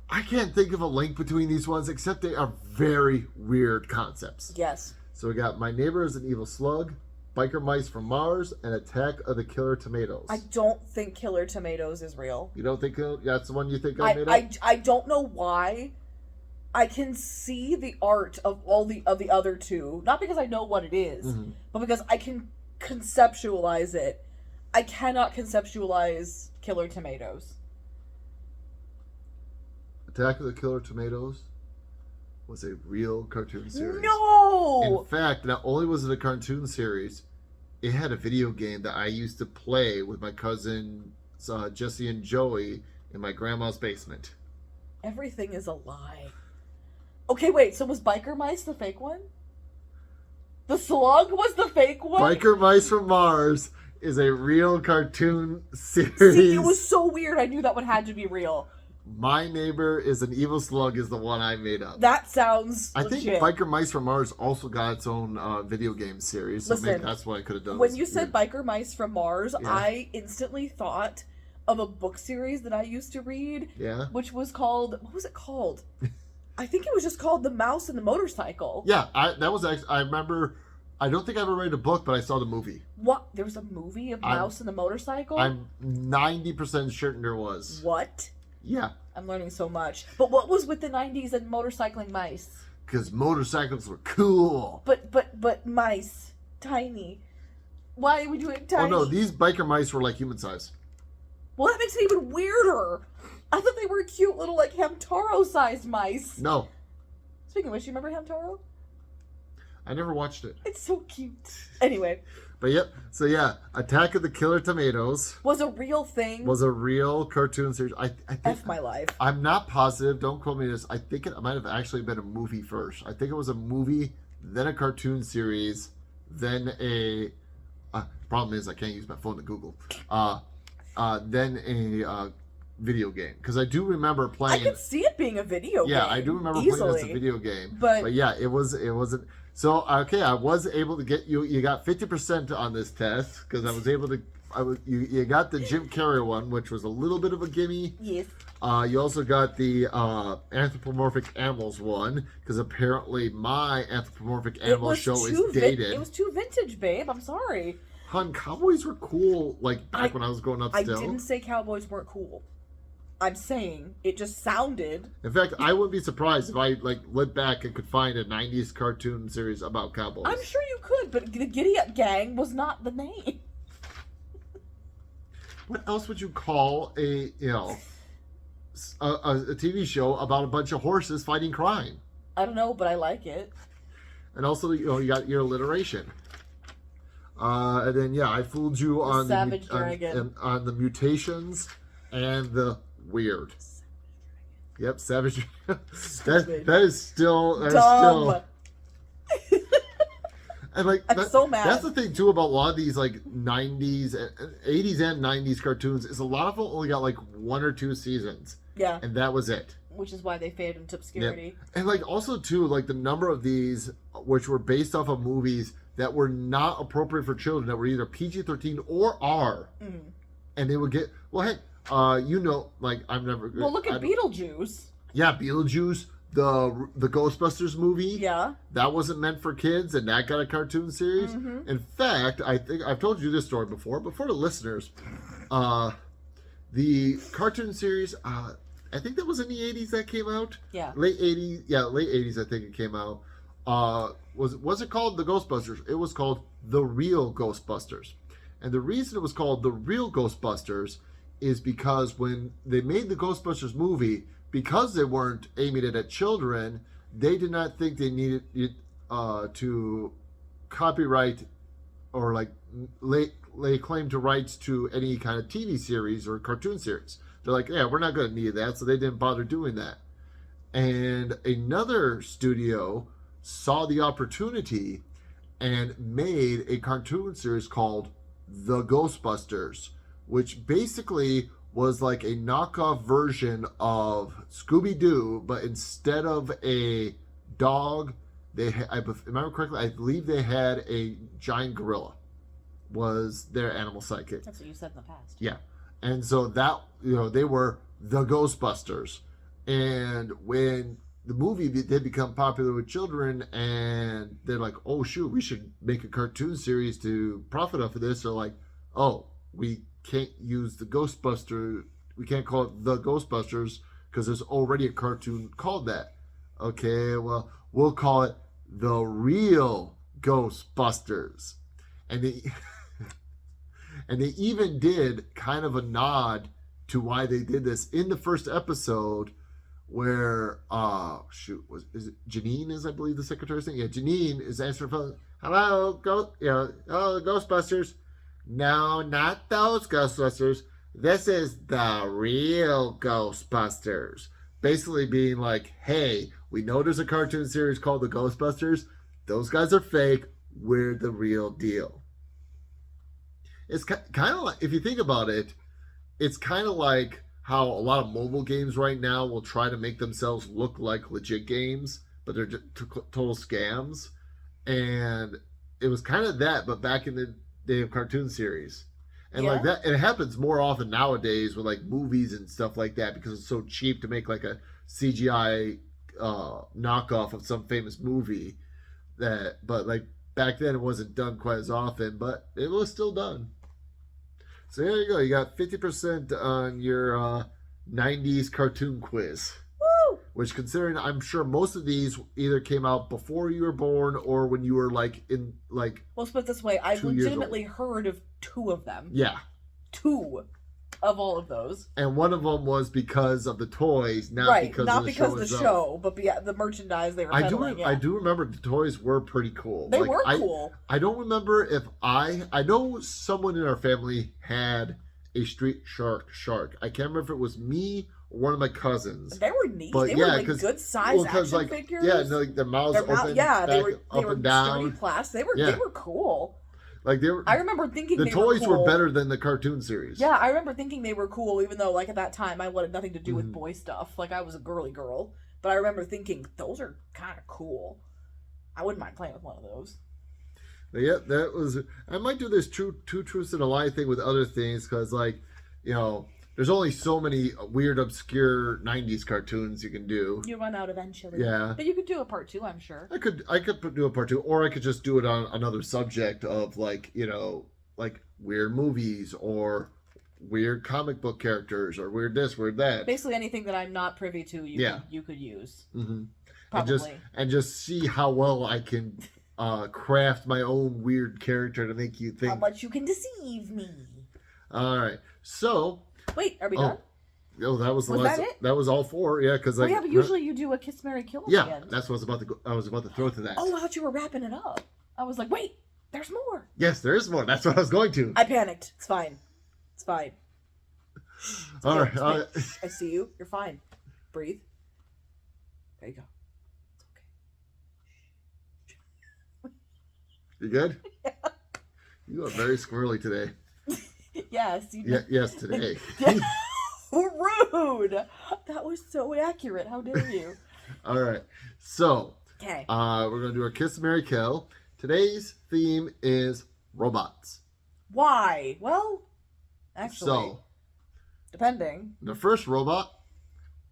I can't think of a link between these ones except they are very weird concepts. Yes. So we got My Neighbor is an Evil Slug, Biker Mice from Mars, and Attack of the Killer Tomatoes. I don't think Killer Tomatoes is real. You don't think that's the one you think I made up? I don't know why. I can see the art of all the other two, not because I know what it is, but because I can conceptualize it. I cannot conceptualize Killer Tomatoes. Attack of the Killer Tomatoes was a real cartoon series. No! In fact, not only was it a cartoon series, it had a video game that I used to play with my cousins Jesse and Joey in my grandma's basement. Everything is a lie. Okay, wait, so was Biker Mice the fake one? The slug was the fake one? Biker Mice from Mars is a real cartoon series. See, it was so weird. I knew that one had to be real. My Neighbor is an Evil Slug is the one I made up. That sounds I legit. think Biker Mice from Mars also got its own video game series, so Listen, maybe that's what I could have done. When you said Biker Mice from Mars, Yeah. I instantly thought of a book series that I used to read, which was called, what was it called? I think it was just called The Mouse and the Motorcycle. Yeah, that was actually, I remember, I don't think I ever read a book, but I saw the movie. What? There was a movie of Mouse and the Motorcycle? I'm 90% certain there was. What? Yeah. I'm learning so much. But what was with the 90s and motorcycling mice? Because motorcycles were cool. But mice. Tiny. Why are we doing tiny? Oh no, these biker mice were like human size. Well, that makes it even weirder. I thought they were cute little, Hamtaro-sized mice. No. Speaking of which, you remember Hamtaro? I never watched it. It's so cute. Anyway. But yep, so yeah, Attack of the Killer Tomatoes was a real thing. Was a real cartoon series. I think F my life. I'm not positive. Don't quote me on this. I think it might have actually been a movie first. I think it was a movie, then a cartoon series, then a. Problem is I can't use my phone to Google. Then a video game because I do remember playing. I can see it being a video game. Yeah, I do remember playing it as a video game. But yeah, it wasn't. So okay, I was able to get you. You got 50% on this test because I was able to. You got the Jim Carrey one, which was a little bit of a gimme. Yes. You also got the anthropomorphic animals one because apparently my anthropomorphic animal show is dated. It was too vintage, babe. I'm sorry. Hun, cowboys were cool back when I was growing up. Still, I didn't say cowboys weren't cool. I'm saying it just sounded. In fact, I wouldn't be surprised if I went back and could find a '90s cartoon series about cowboys. I'm sure you could, but the Giddy Up Gang was not the name. What else would you call a TV show about a bunch of horses fighting crime? I don't know, but I like it. And also, you got your alliteration. And then I fooled you on Savage Dragon. on the mutations and the weird. Yep, Savage. that is still dumb. And like, I'm so mad. That's the thing too about a lot of these like 90s, 80s and 90s cartoons is a lot of them only got like 1 or 2 seasons. Yeah. And that was it. Which is why they faded into obscurity. Yep. And like also too, like the number of these which were based off of movies that were not appropriate for children, that were either PG-13 or R. Mm. And they would get, well, hey, like I've never. Well, look at Beetlejuice. Yeah, Beetlejuice. The Ghostbusters movie, that wasn't meant for kids, and that got a cartoon series. Mm-hmm. In fact, I think I've told you this story before, but for the listeners, the cartoon series, I think that was in the 80s that came out. Yeah, late 80s. I think it came out. Was it called the Ghostbusters? It was called The Real Ghostbusters, and the reason it was called The Real Ghostbusters is because when they made the Ghostbusters movie, because they weren't aiming it at children, they did not think they needed to copyright or like lay claim to rights to any kind of TV series or cartoon series. They're like, yeah, we're not going to need that, so they didn't bother doing that. And another studio saw the opportunity and made a cartoon series called The Ghostbusters, which basically was like a knockoff version of Scooby-Doo, but instead of a dog, if I remember correctly, I believe they had a giant gorilla was their animal sidekick. That's what you said in the past. Yeah. And so that, they were the Ghostbusters. And when the movie did become popular with children and they're like, oh shoot, we should make a cartoon series to profit off of this, they're like, oh, we can't use the Ghostbuster. We can't call it the Ghostbusters because there's already a cartoon called that. Okay, well, we'll call it The Real Ghostbusters. And they and they even did kind of a nod to why they did this in the first episode where is it Janine is I believe the secretary's name? Yeah, Janine is answering the phone. Hello, hello, Ghostbusters. No, not those Ghostbusters. This is the real Ghostbusters. Basically being like, hey, we know there's a cartoon series called the Ghostbusters. Those guys are fake. We're the real deal. It's kind of like, if you think about it, it's kind of like how a lot of mobile games right now will try to make themselves look like legit games, but they're just total scams. And it was kind of that, but back in the day of cartoon series. And like that, and it happens more often nowadays with like movies and stuff like that because it's so cheap to make like a CGI knockoff of some famous movie but like back then it wasn't done quite as often, but it was still done. So there you go. You got 50% on your 90s cartoon quiz. Woo! Which, considering I'm sure most of these either came out before you were born or when you were like in like. Well, let's put it this way: I've legitimately heard of 2 of them. Yeah. 2 of all of those. And one of them was because of the toys, not because of the show, but the merchandise they were peddling. I do remember the toys were pretty cool. They were cool. I don't remember if I know someone in our family had a street shark. I can't remember if it was me or one of my cousins. They were neat. But they were like good size action figures. Yeah, like their mouths open, they were up and down. Sturdy plastic. They were cool. Like they were. I remember thinking the toys were better than the cartoon series. Yeah, I remember thinking they were cool, even though like at that time I wanted nothing to do with boy stuff. Like I was a girly girl, but I remember thinking those are kind of cool. I wouldn't mind playing with one of those. But yeah, that was. I might do this two truths and a lie thing with other things because, like, there's only so many weird, obscure '90s cartoons you can do. You run out eventually. Yeah, but you could do a part 2, I'm sure. I could do a part 2, or I could just do it on another subject of like like weird movies or weird comic book characters or weird this, weird that. Basically, anything that I'm not privy to, you could use. Mm-hmm. Probably. And just see how well I can craft my own weird character to make you think how much you can deceive me. All right, so. Wait, are we done? Oh, that was the last. That it? That was all 4. Yeah, because but usually you do a kiss, marry, kill. Yeah, that's what I was about to throw to that. Oh, I thought you were wrapping it up. I was like, wait, There's more. Yes, there is more. That's what I was going to. I panicked. It's fine. It's fine. It's All okay. right. I see you. You're fine. Breathe. There you go. You good? Yeah. You are very squirrely today. Yes. Yes, today. Rude. That was so accurate. How dare you? All right. So, Okay. we're going to do our Kiss, Marry, Kill. Today's theme is robots. Why? Well, actually, So, depending. the first robot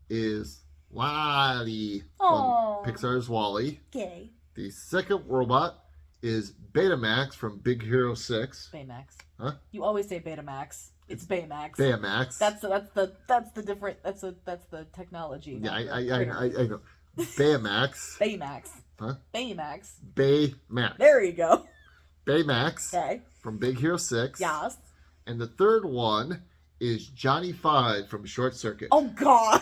is Wally Aw. from Pixar's Wall-E. Okay. The second robot is Betamax from Big Hero 6. Baymax. Huh? You always say Betamax. It's Baymax. Baymax. That's the different. That's the technology. Yeah, not I the know. Baymax. Baymax. Huh? Baymax. Baymax. There you go. Baymax Okay. from Big Hero 6. Yes. And the third one is Johnny 5 from Short Circuit. Oh God.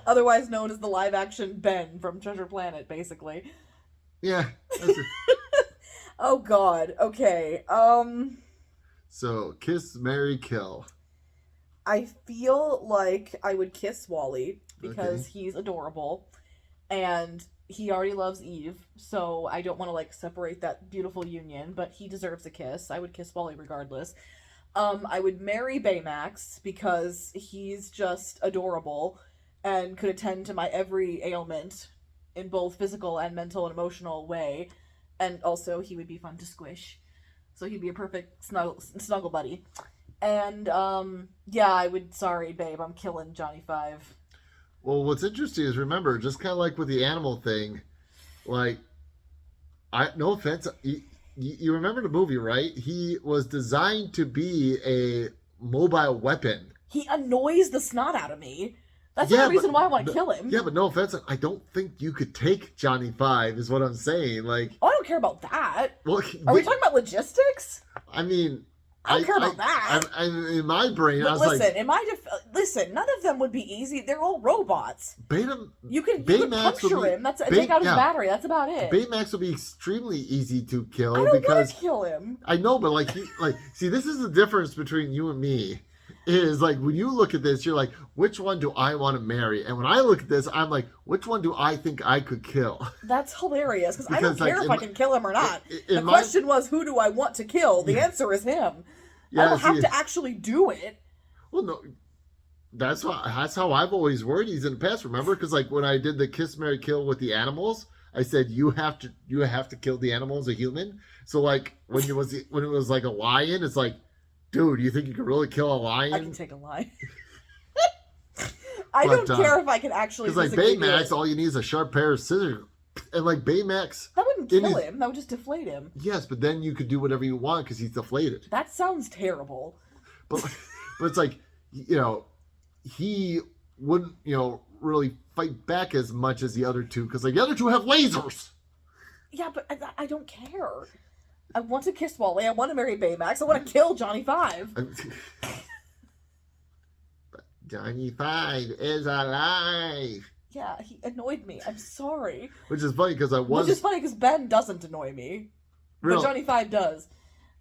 Otherwise known as the live-action Ben from Treasure Planet, basically. Yeah. That's it. Oh God. Okay. So, Kiss, Marry, Kill. I feel like I would kiss Wally because Okay. he's adorable, and he already loves Eve. So I don't want to like separate that beautiful union, but he deserves a kiss. I would kiss Wally regardless. I would marry Baymax because he's just adorable and could attend to my every ailment in both physical and mental and emotional way. And also, he would be fun to squish. So he'd be a perfect snuggle buddy. And, yeah, I would, sorry, babe, I'm killing Johnny 5. Well, what's interesting is, remember, just kind of like with the animal thing, like, no offense, you remember the movie, right? He was designed to be a mobile weapon. He annoys the snot out of me. That's the reason why I want to kill him. Yeah, but no offense, I don't think you could take Johnny 5, is what I'm saying. Like, Oh, I don't care about that. well, Are we talking about logistics? I mean, I don't care about that. in my brain, I was Listen, like, listen, none of them would be easy. They're all robots. You could Baymax puncture him. That's take out his battery. That's about it. Baymax would be extremely easy to kill I don't because want to kill him. I know, but see, this is the difference between you and me. Is like when you look at this, you're like, which one do I want to marry? And when I look at this, I'm like, which one do I think I could kill? That's hilarious because I don't Because, care if I can kill him or not. in The my- question was, who do I want to kill? The answer is him. I don't have to actually do it. Well, no, that's how I've always worded these in the past. Remember, because like when I did the Kiss, Marry, Kill with the animals, I said you have to kill the animal as a human. So like when it was like a lion, it's like, dude, you think you could really kill a lion? I can take a lion. I don't care if I can actually. Because like Baymax, all you need is a sharp pair of scissors, and like Baymax, that wouldn't kill him. That would just deflate him. Yes, but then you could do whatever you want because he's deflated. That sounds terrible. But it's like, he wouldn't really fight back as much as the other two because like the other two have lasers. Yeah, but I don't care. I want to kiss Wally. I want to marry Baymax. I want to kill Johnny 5. Johnny 5 is alive. Yeah, he annoyed me. I'm sorry. Which is funny because Which is funny because Ben doesn't annoy me. But Johnny 5 does.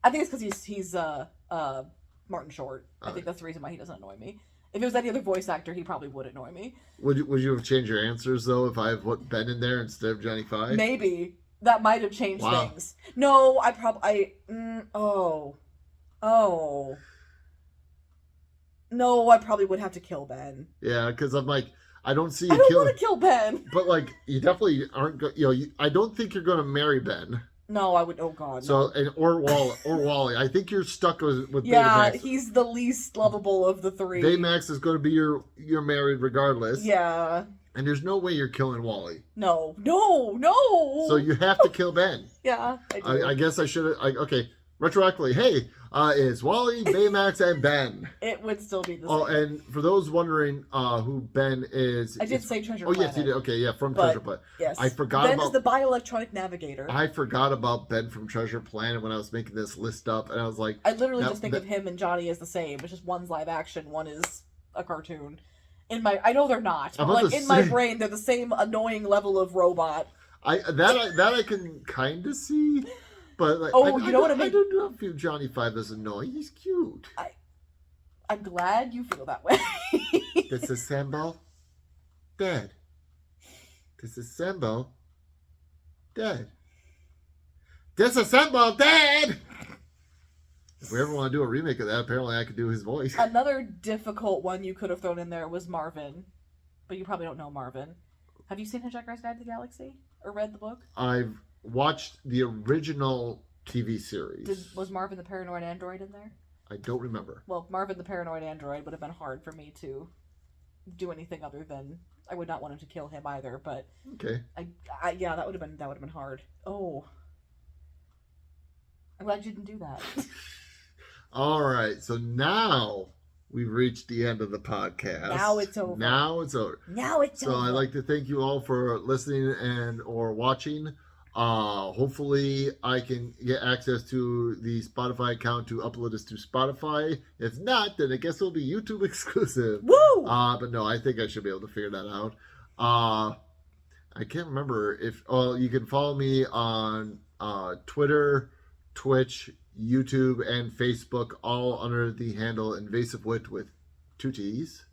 I think it's because he's Martin Short. I think that's the reason why he doesn't annoy me. If it was any other voice actor, he probably would annoy me. Would you have changed your answers though if I have put Ben in there instead of Johnny 5? Maybe. That might have changed things. No, No, I probably would have to kill Ben. Yeah, because I'm like, I don't see you I don't want to kill Ben. But like, you definitely aren't. I don't think you're going to marry Ben. No, I would. Oh God. So no. or Wally. I think you're stuck with yeah, Baymax. He's the least lovable of the three. Baymax is going to be your married regardless. Yeah. And there's no way you're killing Wally. No. So you have to kill Ben. Yeah, I do. I guess I should have. Okay, retroactively. Hey, it's Wally, Baymax, and Ben. It would still be the same. Oh, and for those wondering who Ben is, I did say Treasure Planet. Oh yes, you did. Okay, yeah, from Treasure Planet. Yes, I forgot Ben is the bioelectronic navigator. I forgot about Ben from Treasure Planet when I was making this list up, and I was like, I literally just think of him and Johnny as the same. It's just one's live action, one is a cartoon. I know they're not, but like in my brain, they're the same annoying level of robot. I can kind of see, but like, You know what I mean? I do not feel Johnny Five as annoying. He's cute. I'm glad you feel that way. Disassemble, dead. Disassemble, dead. Disassemble, dead. If we ever want to do a remake of that, apparently I could do his voice. Another difficult one you could have thrown in there was Marvin, but you probably don't know Marvin. Have you seen Hitchhiker's Guide to the Galaxy or read the book? I've watched the original TV series. Was Marvin the paranoid android in there? I don't remember. Well, Marvin the paranoid android would have been hard for me to do anything other than I would not want him to kill him either. But okay, yeah, that would have been hard. Oh, I'm glad you didn't do that. All right, so now we've reached the end of the podcast. Now it's over. So I'd like to thank you all for listening and or watching. Hopefully I can get access to the Spotify account to upload this to Spotify. If not, then I guess it'll be YouTube exclusive. Woo! But no, I think I should be able to figure that out. I can't remember if... Oh, you can follow me on Twitter, Twitch, YouTube, and Facebook, all under the handle Invasive Wit with 2 T's.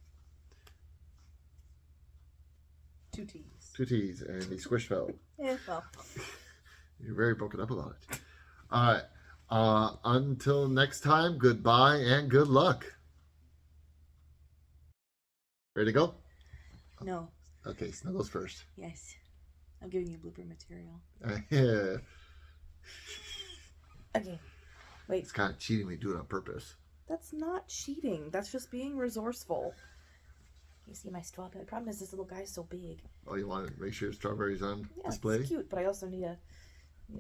2 T's. 2 T's and the squish fell. Yeah, well. You're very broken up about it. All right. Until next time, goodbye and good luck. Ready to go? No. Okay, Snuggles first. Yes. I'm giving you blooper material. Yeah. Okay. Wait. It's kind of cheating when you do it on purpose. That's not cheating. That's just being resourceful. You see my strawberry? The problem is this little guy's so big. Oh, you want to make sure strawberry's on display? It's cute, but I also need a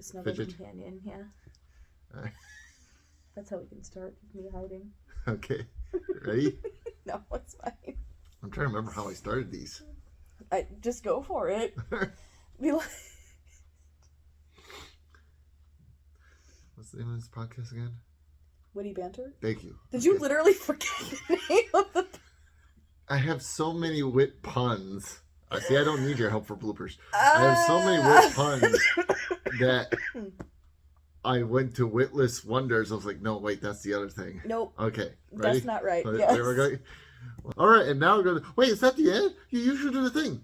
snuggle Fidget companion. Yeah. That's how we can start with me hiding. Okay. Ready? No, it's fine. I'm trying to remember how I started these. I just go for it. Be like... What's the name of this podcast again? Witty Banter? Thank you. Did you literally forget the name of the... I have so many wit puns. See, I don't need your help for bloopers. I have so many wit puns that I went to Witless Wonders. I was like, no, wait, that's the other thing. Nope. Okay, ready? That's not right. Yes. There we go. All right, and now we're going to... Wait, is that the end? You usually do the thing.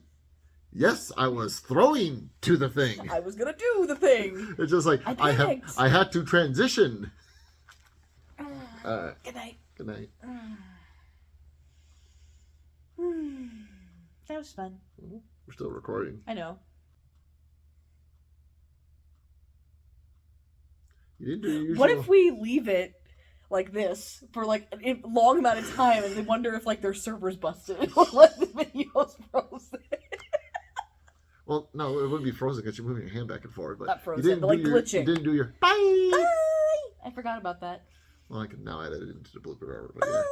Yes, I was throwing to the thing. I was going to do the thing. It's just like, I had to transition. Good night. Good night. That was fun. We're still recording. I know. You didn't do your usual... What if we leave it like this for like a long amount of time and they wonder if like their server's busted or like the video's frozen? Well, no, it wouldn't be frozen because you're moving your hand back and forth. But not frozen, but like glitching. You didn't do your bye. I forgot about that. Well, I can now add it into the blooper. But yeah.